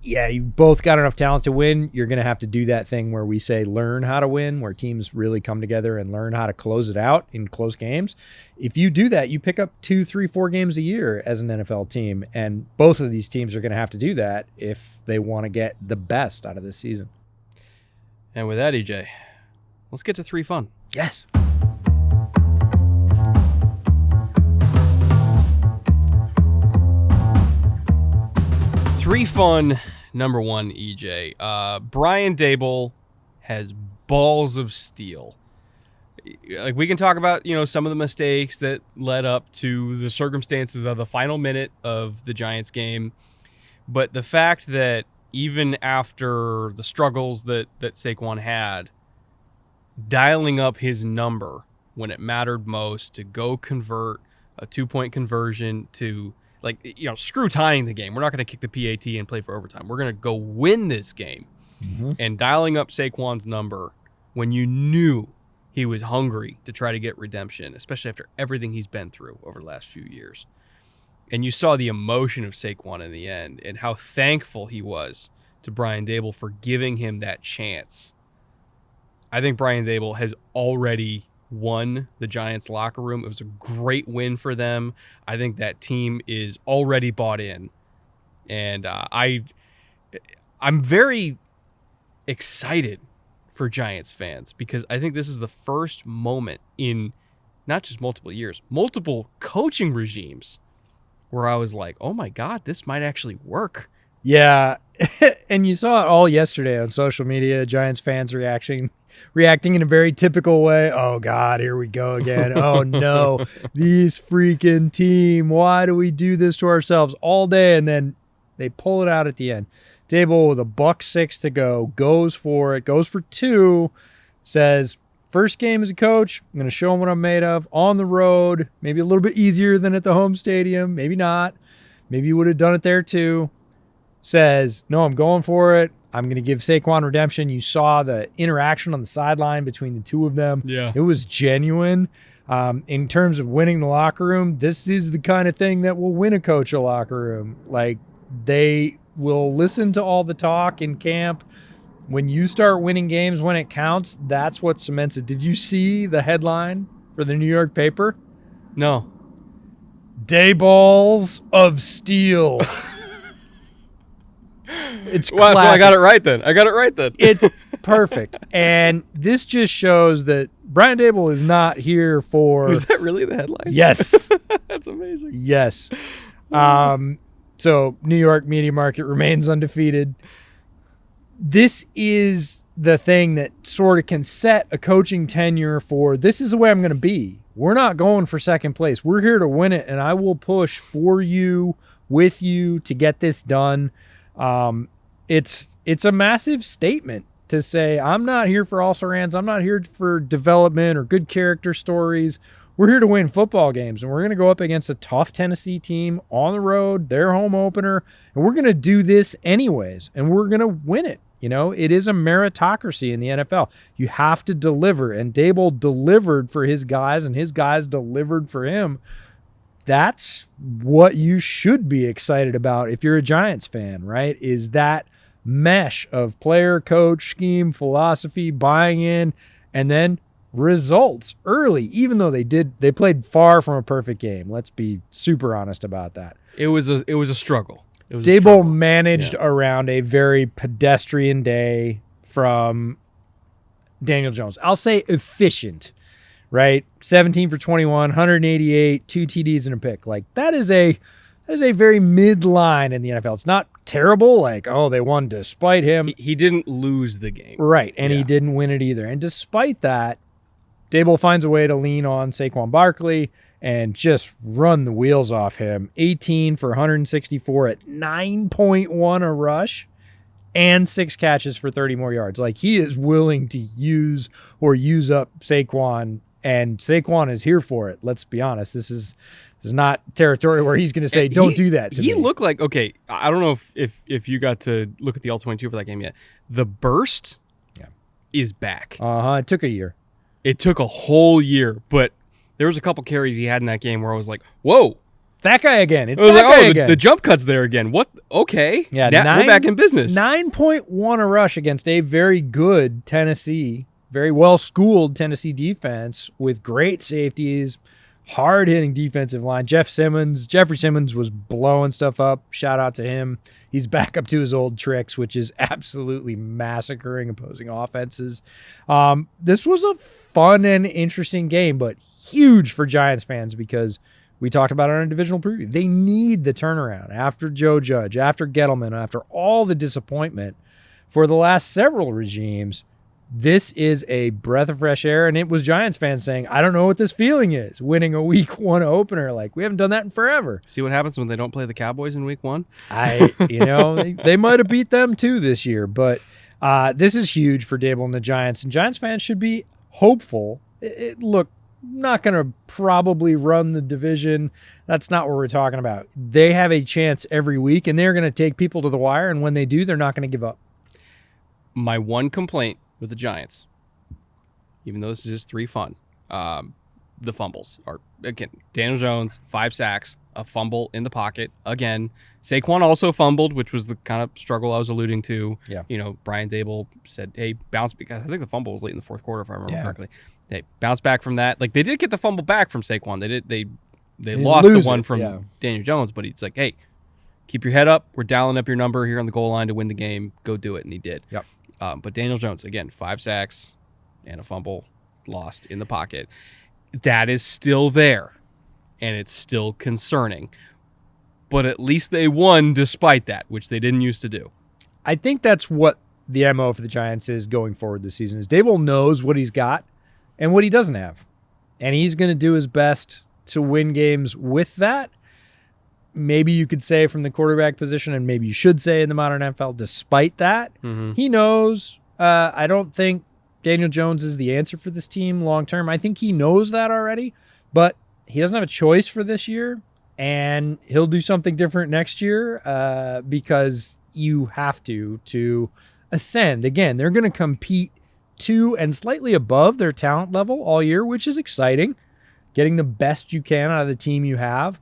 you both got enough talent to win. You're going to have to do that thing where we say learn how to win, where teams really come together and learn how to close it out in close games. If you do that, you pick up 2, 3, 4 games a year as an NFL team, and both of these teams are going to have to do that if they want to get the best out of this season. And with that, EJ, let's get to 3 Fun. Yes. Three Fun, number 1, EJ. Brian Dabel has balls of steel. Like, we can talk about, some of the mistakes that led up to the circumstances of the final minute of the Giants game. But the fact that even after the struggles that Saquon had, dialing up his number when it mattered most to go convert a 2-point conversion to, screw tying the game. We're not going to kick the PAT and play for overtime. We're going to go win this game. Mm-hmm. And dialing up Saquon's number when you knew he was hungry to try to get redemption, especially after everything he's been through over the last few years. And you saw the emotion of Saquon in the end and how thankful he was to Brian Dabel for giving him that chance. I think Brian Dabel has already won the Giants locker room. It was a great win for them. I think that team is already bought in. And I'm very excited for Giants fans because I think this is the first moment in not just multiple years, multiple coaching regimes where I was like, oh my God, this might actually work. Yeah. And you saw it all yesterday on social media, Giants fans reacting in a very typical way. Oh God, here we go again. Oh no, this freaking team. Why do we do this to ourselves all day? And then they pull it out at the end. Dabel with $1.06 to go, goes for it, goes for 2, says, first game as a coach, I'm going to show them what I'm made of. On the road, maybe a little bit easier than at the home stadium. Maybe not. Maybe you would have done it there too. Says, no, I'm going for it. I'm going to give Saquon redemption. You saw the interaction on the sideline between the two of them. Yeah. It was genuine. In terms of winning the locker room, this is the kind of thing that will win a coach a locker room. Like, they will listen to all the talk in camp. When you start winning games when it counts, that's what cements it. Did you see the headline for the New York paper? No. Daballs of Steel. It's wow, classic. so I got it right then. It's perfect. And this just shows that Brian Dabel is not here for... Was that really the headline? Yes. That's amazing. Yes. So New York media market remains undefeated. This is the thing that sort of can set a coaching tenure for, this is the way I'm going to be. We're not going for second place. We're here to win it, and I will push for you, with you, to get this done. It's a massive statement to say, I'm not here for also-rans. I'm not here for development or good character stories. We're here to win football games, and we're going to go up against a tough Tennessee team on the road, their home opener, and we're going to do this anyways, and we're going to win it. You know, it is a meritocracy in the NFL. You have to deliver, and Dabel delivered for his guys, and his guys delivered for him. that's what you should be excited about if you're a Giants fan, right? Is that mesh of player, coach, scheme, philosophy, buying in, and then results early, even though they played far from a perfect game. Let's be super honest about that. It was a struggle. Dabel managed around a very pedestrian day from Daniel Jones. I'll say efficient, right? 17 for 21, 188, 2 TDs and a pick. Like that is a very mid-line in the NFL. It's not terrible, like, oh, they won despite him. He didn't lose the game. Right, and he didn't win it either. And despite that, Dabel finds a way to lean on Saquon Barkley and just run the wheels off him. 18 for 164 at 9.1 a rush and 6 catches for 30 more yards. Like, he is willing to use up Saquon, and Saquon is here for it. Let's be honest. This is not territory where he's going to say, don't do that to me. He looked like, okay, I don't know if you got to look at the All-22 for that game yet. The burst is back. It took a year. It took a whole year, but there was a couple carries he had in that game where I was like, whoa. That guy again. It's that guy again. The jump cut's there again. What? Okay. Yeah, we're back in business. 9.1 a rush against a very good Tennessee, very well-schooled Tennessee defense with great safeties, hard-hitting defensive line. Jeffrey Simmons was blowing stuff up. Shout out to him. He's back up to his old tricks, which is absolutely massacring opposing offenses. This was a fun and interesting game, but huge for Giants fans because we talked about it on a divisional preview. They need the turnaround after Joe Judge, after Gettleman, after all the disappointment for the last several regimes. This is a breath of fresh air, and it was Giants fans saying, I don't know what this feeling is, winning a week 1 opener. Like, we haven't done that in forever. See what happens when they don't play the Cowboys in week 1? They might have beat them too this year, but this is huge for Dabel and the Giants, and Giants fans should be hopeful. Look, not going to probably run the division. That's not what we're talking about. They have a chance every week, and they're going to take people to the wire, and when they do, they're not going to give up. My one complaint with the Giants, even though this is just 3 fun, the fumbles are, again, Daniel Jones, 5 sacks, a fumble in the pocket again. Saquon also fumbled, which was the kind of struggle I was alluding to. Yeah. Brian Dabel said, hey, bounce, because I think the fumble was late in the fourth quarter, if I remember correctly. Hey, bounce back from that. Like, they did get the fumble back from Saquon. They lost the one from Daniel Jones, but he's like, hey, keep your head up. We're dialing up your number here on the goal line to win the game. Go do it, and he did. Yep. But Daniel Jones, again, 5 sacks and a fumble lost in the pocket. That is still there, and it's still concerning. But at least they won despite that, which they didn't used to do. I think that's what the MO for the Giants is going forward this season. Is Dabel knows what he's got and what he doesn't have. And he's going to do his best to win games with that. Maybe you could say from the quarterback position, and maybe you should say in the modern NFL, despite that, he knows. I don't think Daniel Jones is the answer for this team long term. I think he knows that already, but he doesn't have a choice for this year, and he'll do something different next year because you have to ascend. Again, they're going to compete to and slightly above their talent level all year, which is exciting, getting the best you can out of the team you have.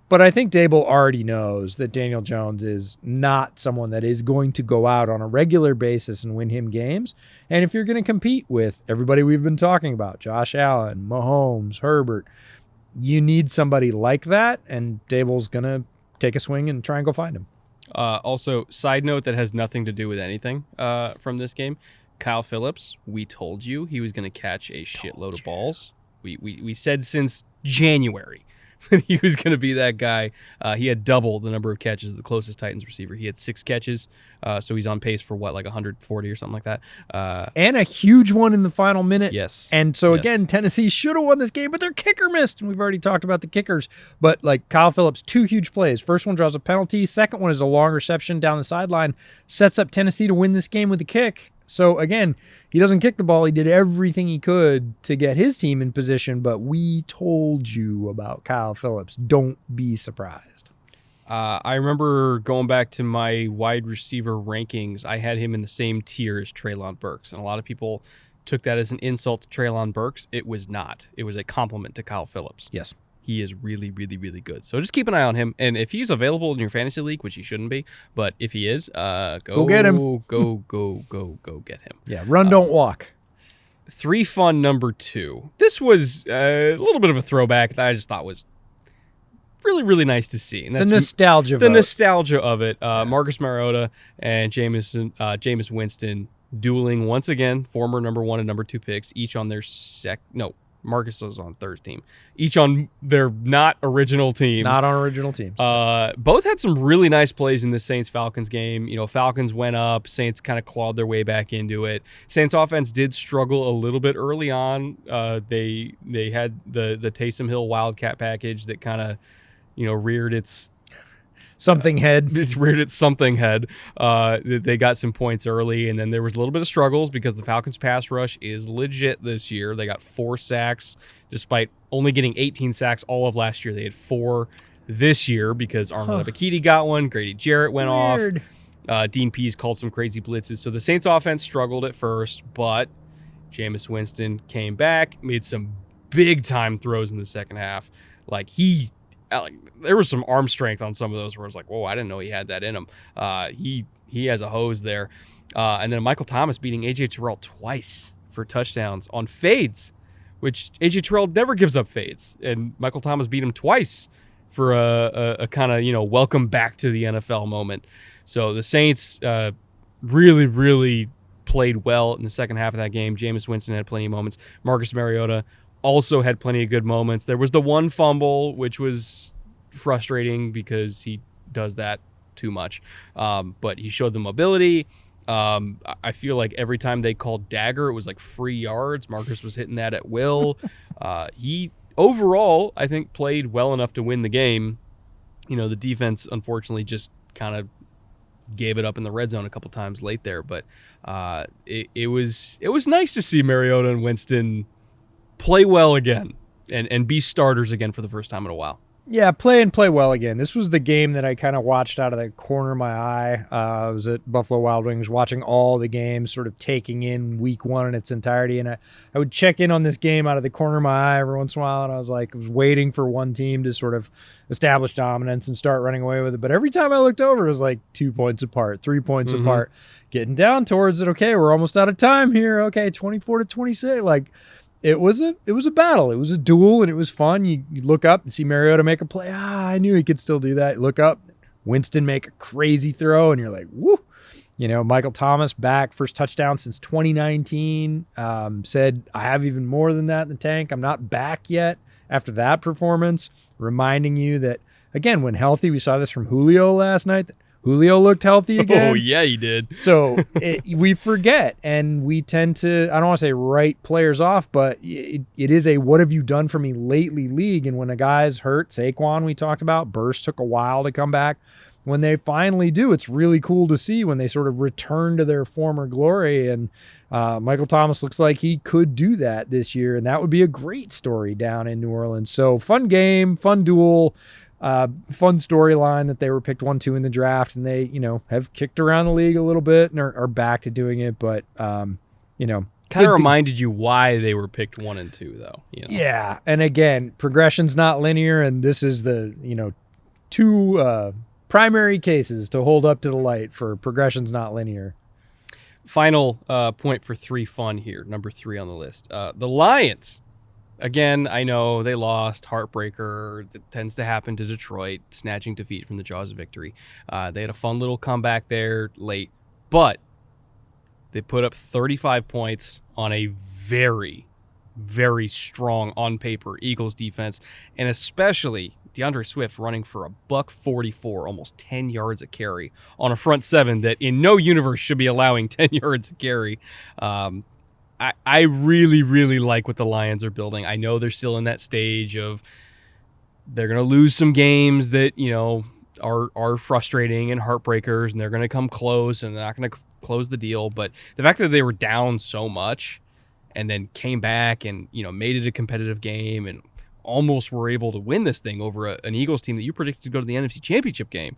But I think Dabel already knows that Daniel Jones is not someone that is going to go out on a regular basis and win him games. And if you're going to compete with everybody we've been talking about, Josh Allen, Mahomes, Herbert, you need somebody like that, and Dabel's going to take a swing and try and go find him. Also, side note that has nothing to do with anything from this game. Kyle Phillips, we told you he was going to catch a shitload of balls. We said since January that he was going to be that guy. He had double the number of catches of the closest Titans receiver. He had 6 catches, so he's on pace for, like 140 or something like that. And a huge one in the final minute. Yes. And so, again, Tennessee should have won this game, but their kicker missed, and we've already talked about the kickers. But, Kyle Phillips, 2 huge plays. First one draws a penalty. Second one is a long reception down the sideline. Sets up Tennessee to win this game with a kick. So, again, he doesn't kick the ball. He did everything he could to get his team in position, but we told you about Kyle Phillips. Don't be surprised. I remember going back to my wide receiver rankings, I had him in the same tier as Treylon Burks, and a lot of people took that as an insult to Treylon Burks. It was not. It was a compliment to Kyle Phillips. Yes. he is really, really, really good. So just keep an eye on him. And if he's available in your fantasy league, which he shouldn't be, but if he is, go get him. Go get him. Yeah, run, don't walk. 3 fun number 2. This was a little bit of a throwback that I just thought was really, really nice to see. And that's the nostalgia of it. Marcus Mariota and Jameis Winston dueling once again, former number 1 and number 2 picks, each on their Marcus was on third team, each on their not original team. Not on original teams. Both had some really nice plays in the Saints-Falcons game. Falcons went up. Saints kind of clawed their way back into it. Saints offense did struggle a little bit early on. They had the Taysom Hill Wildcat package that kind of, reared its something head. Reared its something head. They got some points early, and then there was a little bit of struggles because the Falcons pass rush is legit this year. They got 4 sacks, despite only getting 18 sacks all of last year. They had 4 this year because Arnold Ebiketie got one. Grady Jarrett went off. Dean Pease called some crazy blitzes. So the Saints offense struggled at first, but Jameis Winston came back, made some big-time throws in the second half. There was some arm strength on some of those where I was like, whoa, I didn't know he had that in him. He has a hose there. And then Michael Thomas beating A.J. Terrell twice for touchdowns on fades, which A.J. Terrell never gives up fades. And Michael Thomas beat him twice for a kind of, welcome back to the NFL moment. So the Saints really, really played well in the second half of that game. Jameis Winston had plenty of moments. Marcus Mariota also had plenty of good moments. There was the one fumble, which was frustrating because he does that too much. But he showed the mobility. I feel like every time they called dagger, it was like free yards. Marcus was hitting that at will. He overall, I think, played well enough to win the game. The defense, unfortunately, just kind of gave it up in the red zone a couple times late there. But it was nice to see Mariota and Winston play well again and be starters again for the first time in a while. Yeah, play well again. This was the game that I kind of watched out of the corner of my eye. I was at Buffalo Wild Wings watching all the games, sort of taking in week 1 in its entirety. And I would check in on this game out of the corner of my eye every once in a while. And I was waiting for one team to sort of establish dominance and start running away with it. But every time I looked over, it was like 2 points apart, 3 points apart, getting down towards it. Okay, we're almost out of time here. Okay, 24-26. It was a battle. It was a duel, and it was fun. You look up and see Mariota make a play. I knew he could still do that. Look up, Winston make a crazy throw, and you're like, woo. Michael Thomas back, first touchdown since 2019. Said, I have even more than that in the tank. I'm not back yet after that performance. Reminding you that, again, when healthy, we saw this from Julio last night, that Julio looked healthy again. Oh, yeah, he did. So we forget, and we tend to, I don't want to say write players off, but it is a what have you done for me lately league. And when a guy's hurt, Saquon we talked about, Burst took a while to come back. When they finally do, it's really cool to see when they sort of return to their former glory. And Michael Thomas looks like he could do that this year, and that would be a great story down in New Orleans. So fun game, fun duel. Fun storyline that they were picked 1-2 in the draft, and they, have kicked around the league a little bit and are back to doing it. But, kind of reminded you why they were picked 1 and 2, though. Yeah. And again, progression's not linear, and this is the, 2 primary cases to hold up to the light for progression's not linear. Final point for 3 fun here, number 3 on the list. The Lions. Again, I know they lost, heartbreaker. That tends to happen to Detroit, snatching defeat from the jaws of victory. They had a fun little comeback there late, but they put up 35 points on a very, very strong, on paper, Eagles defense, and especially DeAndre Swift running for $144, almost 10 yards a carry on a front 7 that in no universe should be allowing 10 yards a carry. I really, really like what the Lions are building. I know they're still in that stage of they're going to lose some games that, are frustrating and heartbreakers, and they're going to come close, and they're not going to close the deal. But the fact that they were down so much and then came back and, made it a competitive game and almost were able to win this thing over an Eagles team that you predicted to go to the NFC Championship game,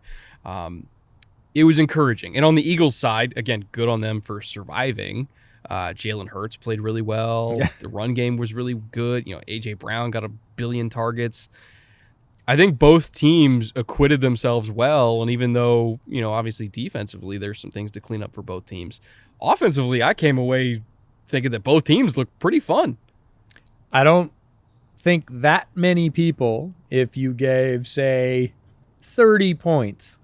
it was encouraging. And on the Eagles side, again, good on them for surviving. Jalen Hurts played really well. Yeah. The run game was really good. A.J. Brown got 1 billion targets. I think both teams acquitted themselves well, and even though, obviously defensively there's some things to clean up for both teams, offensively I came away thinking that both teams looked pretty fun. I don't think that many people, if you gave, say, 30 points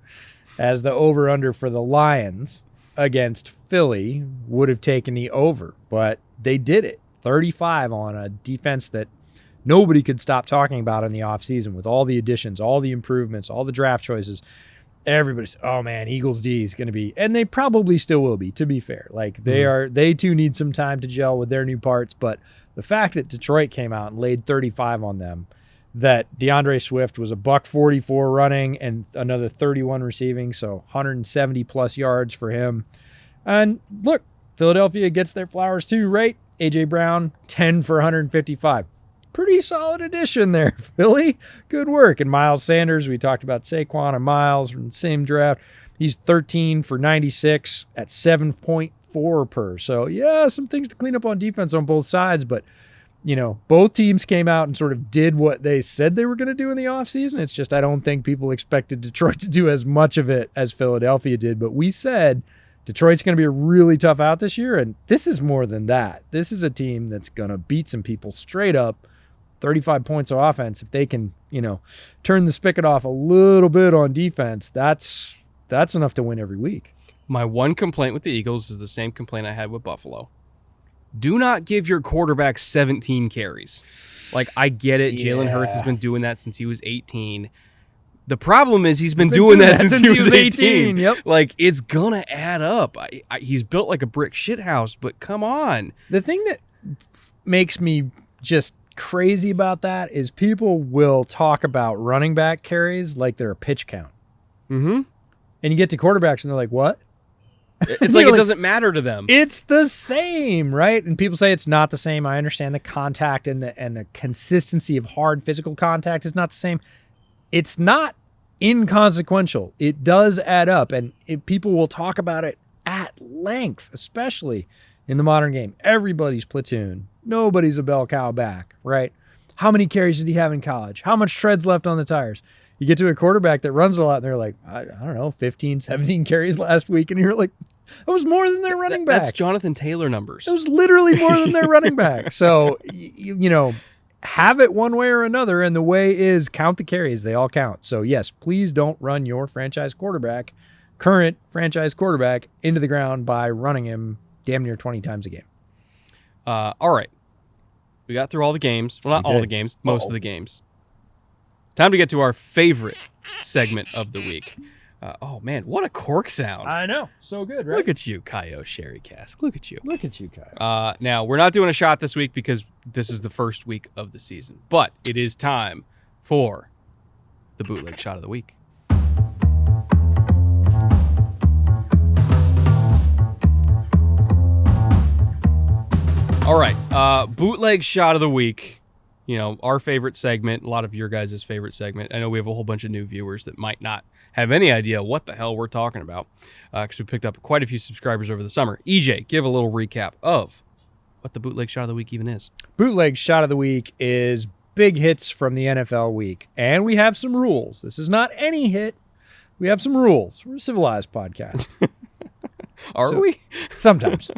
as the over-under for the Lions against Philly, would have taken the over, but they did it. 35 on a defense that nobody could stop talking about in the offseason with all the additions, all the improvements, all the draft choices. Everybody's, oh man, Eagles D is going to be, and they probably still will be, to be fair. Like they too need some time to gel with their new parts. But the fact that Detroit came out and laid 35 on them, that DeAndre Swift was a $144 running and another 31 receiving, so 170 plus yards for him. And look, Philadelphia gets their flowers too, right? A.J. Brown, 10 for 155. Pretty solid addition there, Philly. Good work. And Miles Sanders, we talked about Saquon and Miles from the same draft. He's 13 for 96 at 7.4 per. So, yeah, some things to clean up on defense on both sides. But, both teams came out and sort of did what they said they were going to do in the offseason. It's just I don't think people expected Detroit to do as much of it as Philadelphia did. But we said Detroit's going to be a really tough out this year, and this is more than that. This is a team that's going to beat some people straight up. 35 points of offense. If they can, turn the spigot off a little bit on defense, that's enough to win every week. My one complaint with the Eagles is the same complaint I had with Buffalo. Do not give your quarterback 17 carries. Like, I get it. Yeah. Jalen Hurts has been doing that since he was 18. The problem is he's been doing that since he was 18. Yep. Like, it's going to add up. He's built like a brick shithouse, but come on. The thing that makes me just crazy about that is people will talk about running back carries like they're a pitch count. Mm-hmm. And you get to quarterbacks and they're like, what? It's like it doesn't matter to them. It's the same, right? And people say it's not the same. I understand the contact and the consistency of hard physical contact is not the same. It's not inconsequential. It does add up, and people will talk about it at length, especially in the modern game. Everybody's platoon. Nobody's a bell cow back, right? How many carries did he have in college? How much tread's left on the tires? You get to a quarterback that runs a lot, and they're like, I don't know, 15, 17 carries last week, and you're like, that was more than their running back. That's Jonathan Taylor numbers. It was literally more than their running back. So, have it one way or another, and the way is count the carries. They all count. So, yes, please don't run your current franchise quarterback, into the ground by running him damn near 20 times a game. All right. We got through all the games. Well, not all the games. Most of the games. Time to get to our favorite segment of the week. Oh, man. What a cork sound. I know. So good, right? Look at you, Kaio Sherry Cask. Look at you. Look at you, Kaio. Now, we're not doing a shot this week because this is the first week of the season. But it is time for the Bootleg Shot of the Week. All right, Bootleg Shot of the Week. Our favorite segment, a lot of your guys' favorite segment. I know we have a whole bunch of new viewers that might not have any idea what the hell we're talking about because we picked up quite a few subscribers over the summer. EJ, give a little recap of what the Bootleg Shot of the Week even is. Bootleg Shot of the Week is big hits from the NFL week, and we have some rules. This is not any hit. We have some rules. We're a civilized podcast. Are we? Sometimes.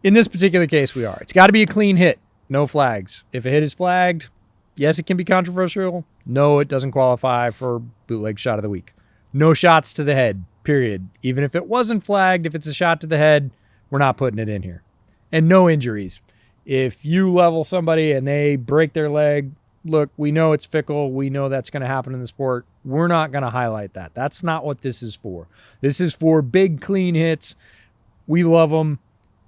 In this particular case, we are. It's got to be a clean hit. No flags. If a hit is flagged, yes, it can be controversial. No, it doesn't qualify for Bootleg Shot of the Week. No shots to the head, period. Even if it wasn't flagged, if it's a shot to the head, we're not putting it in here. And no injuries. If you level somebody and they break their leg, look, we know it's fickle. We know that's going to happen in the sport. We're not going to highlight that. That's not what this is for. This is for big, clean hits. We love them.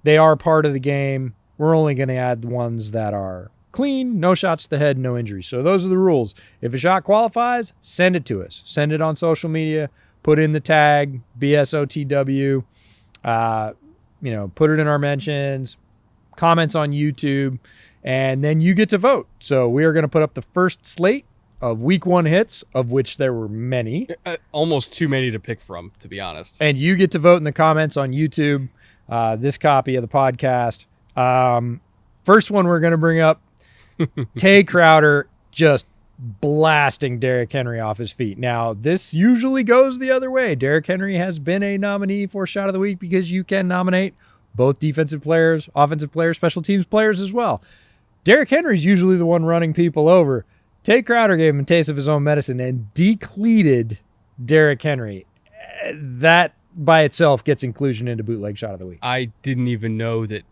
They are part of the game. We're only going to add the ones that are clean, no shots to the head, no injuries. So those are the rules. If a shot qualifies, send it to us. Send it on social media. Put in the tag, BSOTW. Put it in our mentions, comments on YouTube, and then you get to vote. So we are going to put up the first slate of week 1 hits, of which there were many. Almost too many to pick from, to be honest. And you get to vote in the comments on YouTube. This copy of the podcast. First one we're going to bring up, Tay Crowder just blasting Derrick Henry off his feet. Now, this usually goes the other way. Derrick Henry has been a nominee for Shot of the Week because you can nominate both defensive players, offensive players, special teams players as well. Derrick Henry's usually the one running people over. Tay Crowder gave him a taste of his own medicine and decleated Derrick Henry. That by itself gets inclusion into Bootleg Shot of the Week. I didn't even know that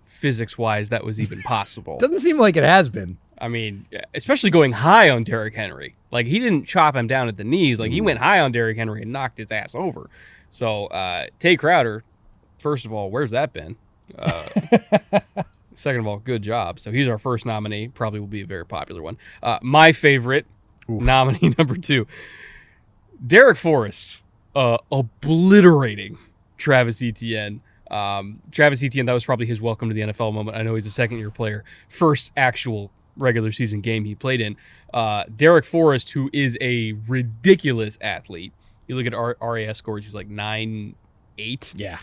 physics-wise that was even possible. Doesn't seem like it has been. I mean, especially going high on Derrick Henry. Like, he didn't chop him down at the knees. Like, he went high on Derrick Henry and knocked his ass over. So, Tay Crowder, first of all, where's that been? Second of all, good job. So he's our first nominee. Probably will be a very popular one. My favorite nominee number 2, Derek Forrest, obliterating Travis Etienne. Travis Etienne, that was probably his welcome to the NFL moment. I know he's a second-year player. First actual regular season game he played in. Derek Forrest, who is a ridiculous athlete. You look at RAS scores, he's like 9'8",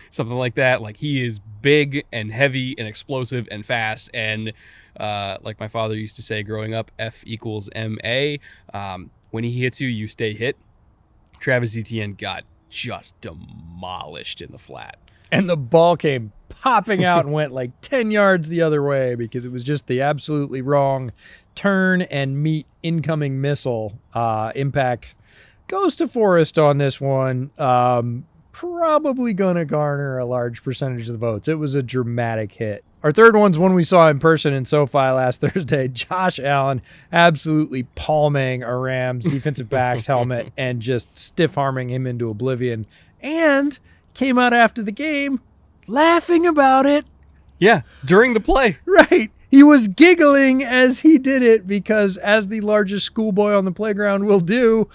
something like that. Like, he is big and heavy and explosive and fast. And like my father used to say growing up, F equals MA. When he hits you, you stay hit. Travis Etienne got just demolished in the flat. And the ball came popping out and went like 10 yards the other way because it was just the absolutely wrong turn and meet incoming missile. Impact goes to Forrest on this one. Probably going to garner a large percentage of the votes. It was a dramatic hit. Our third one's one we saw in person in SoFi last Thursday. Josh Allen absolutely palming a Rams defensive back's helmet and just stiff-arming him into oblivion. And came out after the game laughing about it. Yeah, during the play. Right. He was giggling as he did it because, as the largest schoolboy on the playground will do,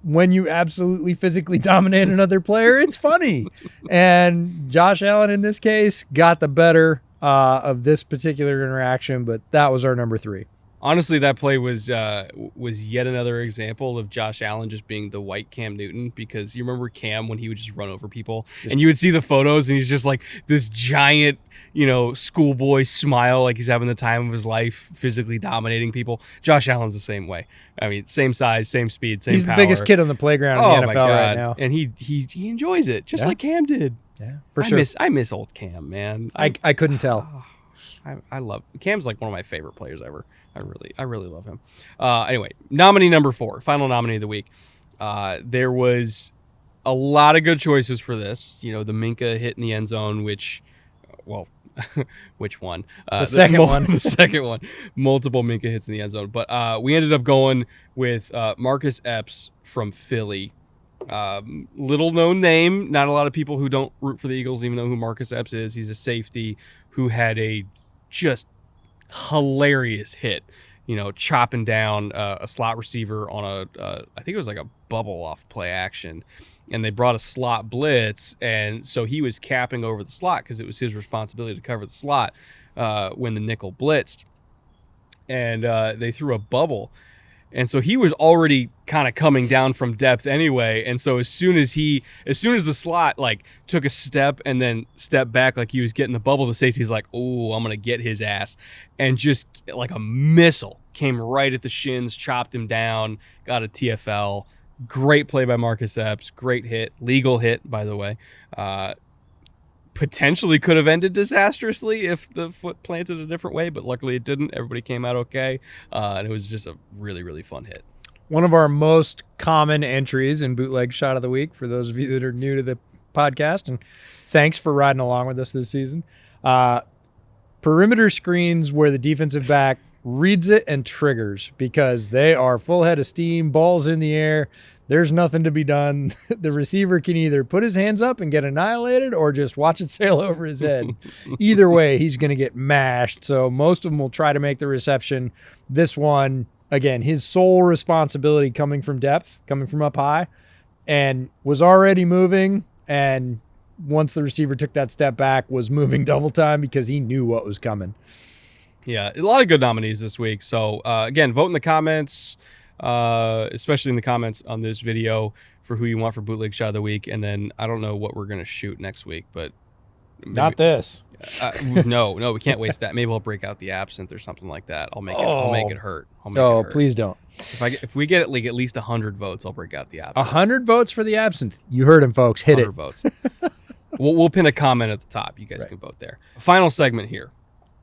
when you absolutely physically dominate another player, it's funny. And Josh Allen, in this case, got the better of this particular interaction, but that was our number 3. Honestly, that play was yet another example of Josh Allen just being the white Cam Newton, because you remember Cam when he would just run over people and you would see the photos and he's just like this giant, schoolboy smile, like he's having the time of his life, physically dominating people. Josh Allen's the same way. I mean, same size, same speed, same power. He's the biggest kid on the playground in the NFL right now. And he enjoys it, just like Cam did. Yeah, for sure. I miss old Cam, man. I couldn't tell. I love Cam's like one of my favorite players ever. I really love him. Anyway, nominee number 4, final nominee of the week. There was a lot of good choices for this. The Minka hit in the end zone, which one? The second one. The second one. Multiple Minka hits in the end zone. But we ended up going with Marcus Epps from Philly. Little known name. Not a lot of people who don't root for the Eagles even know who Marcus Epps is. He's a safety who had a just hilarious hit, chopping down a slot receiver on I think it was like a bubble off play action, and they brought a slot blitz, and so he was capping over the slot because it was his responsibility to cover the slot when the nickel blitzed, and they threw a bubble. And so he was already kind of coming down from depth anyway. And so as soon as the slot like took a step and then stepped back like he was getting the bubble, the safety's like, "Oh, I'm going to get his ass." And just like a missile came right at the shins, chopped him down, got a TFL. Great play by Marcus Epps. Great hit. Legal hit, by the way. Potentially could have ended disastrously if the foot planted a different way, but luckily it didn't. Everybody came out okay, and it was just a really, really fun hit. One of our most common entries in Bootleg Shot of the Week, for those of you that are new to the podcast, and thanks for riding along with us this season. Perimeter screens where the defensive back reads it and triggers because they are full head of steam, balls in the air. There's nothing to be done. The receiver can either put his hands up and get annihilated or just watch it sail over his head. Either way, he's going to get mashed. So most of them will try to make the reception. This one, again, his sole responsibility coming from depth, coming from up high, and was already moving. And once the receiver took that step back, was moving double time because he knew what was coming. Yeah, a lot of good nominees this week. So, again, vote in the comments. Especially in the comments on this video for who you want for Bootleg Shot of the Week. And then I don't know what we're going to shoot next week, but Not this. No, we can't waste that. Maybe I'll break out the absinthe or something like that. I'll make it hurt. Please don't. If we get like at least 100 votes, I'll break out the absinthe. 100 votes for the absinthe. You heard him, folks. Hit 100 it. votes. We'll pin a comment at the top. You guys can vote there. Final segment here.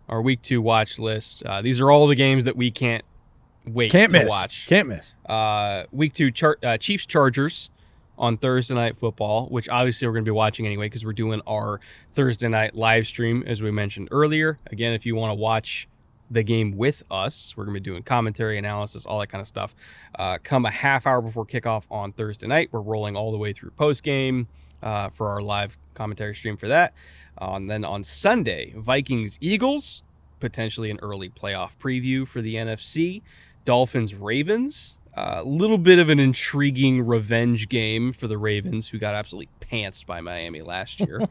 Our week 2 watch list. These are all the games that we can't wait to watch. Can't miss. Week 2, Chiefs Chargers on Thursday Night Football, which obviously we're going to be watching anyway because we're doing our Thursday night live stream, as we mentioned earlier. Again, if you want to watch the game with us, we're going to be doing commentary, analysis, all that kind of stuff. Come a half hour before kickoff on Thursday night. We're rolling all the way through post-game for our live commentary stream for that. And then on Sunday, Vikings-Eagles, potentially an early playoff preview for the NFC. Dolphins-Ravens. A little bit of an intriguing revenge game for the Ravens, who got absolutely pantsed by Miami last year.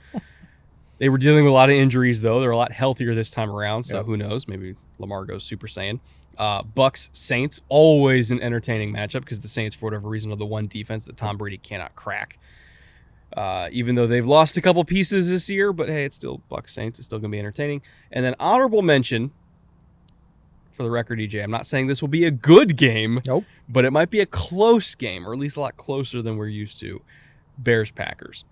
They were dealing with a lot of injuries, though. They're a lot healthier this time around, so who knows? Maybe Lamar goes Super Saiyan. Bucks-Saints, always an entertaining matchup because the Saints, for whatever reason, are the one defense that Tom Brady cannot crack. Even though they've lost a couple pieces this year, but hey, it's still Bucks-Saints. It's still going to be entertaining. And then honorable mention, for the record, EJ, I'm not saying this will be a good game, but it might be a close game, or at least a lot closer than we're used to. Bears-Packers.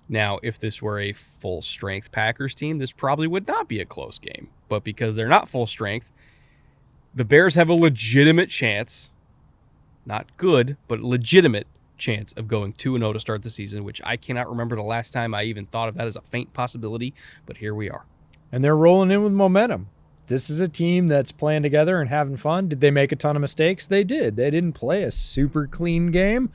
Now, if this were a full-strength Packers team, this probably would not be a close game. But because they're not full strength, the Bears have a legitimate chance, not good, but legitimate chance of going 2-0 to start the season, which I cannot remember the last time I even thought of that as a faint possibility, but here we are. And they're rolling in with momentum. This is a team that's playing together and having fun. Did they make a ton of mistakes? They did. They didn't play a super clean game,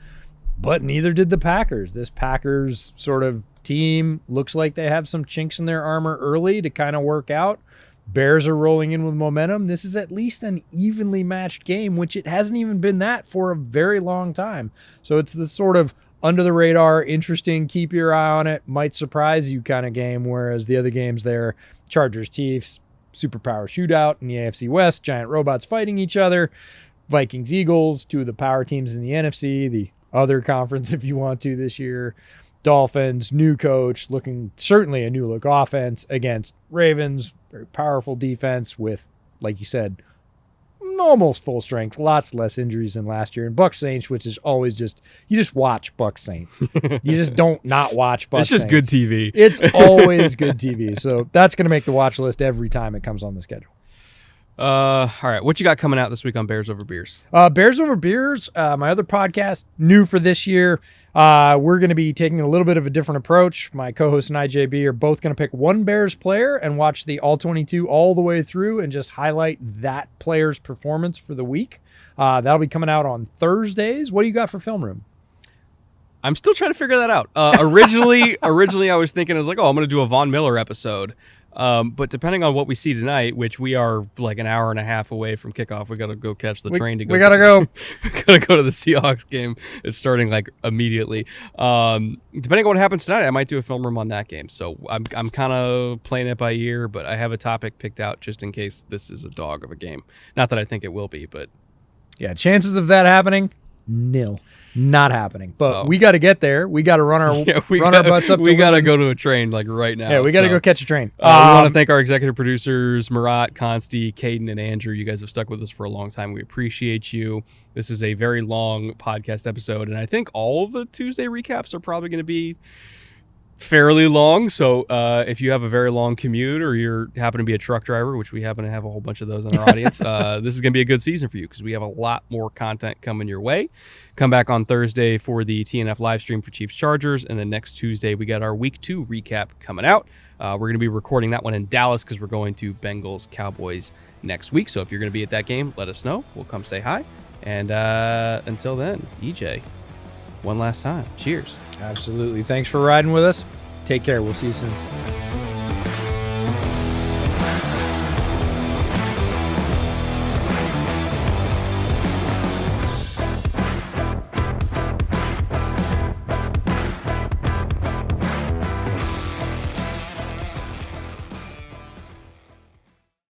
but neither did the Packers. This Packers sort of team looks like they have some chinks in their armor early to kind of work out. Bears are rolling in with momentum. This is at least an evenly matched game, which it hasn't even been that for a very long time. So it's this sort of under the radar, interesting, keep your eye on it, might surprise you kind of game, whereas the other games there, Chargers, Chiefs, superpower shootout in the AFC West, giant robots fighting each other, Vikings, Eagles, two of the power teams in the NFC, the other conference if you want to this year, Dolphins, new coach, looking certainly a new look offense against Ravens, very powerful defense with, like you said, almost full strength, lots less injuries than last year, and Bucks Saints, which is always just, you just watch Bucks Saints. You just don't not watch Bucks Saints. It's just good TV. It's always good TV. So that's going to make the watch list every time it comes on the schedule. All right, what you got coming out this week on Bears Over Beers? Bears Over Beers, my other podcast, new for this year. We're going to be taking a little bit of a different approach. My co-host and IJB are both going to pick one Bears player and watch the All-22 all the way through and just highlight that player's performance for the week. That'll be coming out on Thursdays. What do you got for Film Room? I'm still trying to figure that out. Originally I was thinking, I was like, I'm going to do a Von Miller episode. But depending on what we see tonight, which we are like an hour and a half away from kickoff, we got to go catch the train to go. We got to go. We got to go to the Seahawks game. It's starting like immediately. Depending on what happens tonight, I might do a Film Room on that game. So I'm kind of playing it by ear, but I have a topic picked out just in case this is a dog of a game. Not that I think it will be, but yeah, chances of that happening, nil. Not happening. But we got to get there. We got to run our butts up. We got to go to a train like right now. Yeah, we got to go catch a train. We want to thank our executive producers, Marat, Consti, Caden, and Andrew. You guys have stuck with us for a long time. We appreciate you. This is a very long podcast episode, and I think all of the Tuesday recaps are probably going to be fairly long. So if you have a very long commute or you happen to be a truck driver, which we happen to have a whole bunch of those in our audience, this is going to be a good season for you because we have a lot more content coming your way. Come back on Thursday for the TNF live stream for Chiefs Chargers, and then next Tuesday we got our Week 2 recap coming out. We're going to be recording that one in Dallas because we're going to Bengals Cowboys next week. So if you're going to be at that game, let us know. We'll come say hi. And until then, EJ, one last time, cheers. Absolutely. Thanks for riding with us. Take care. We'll see you soon.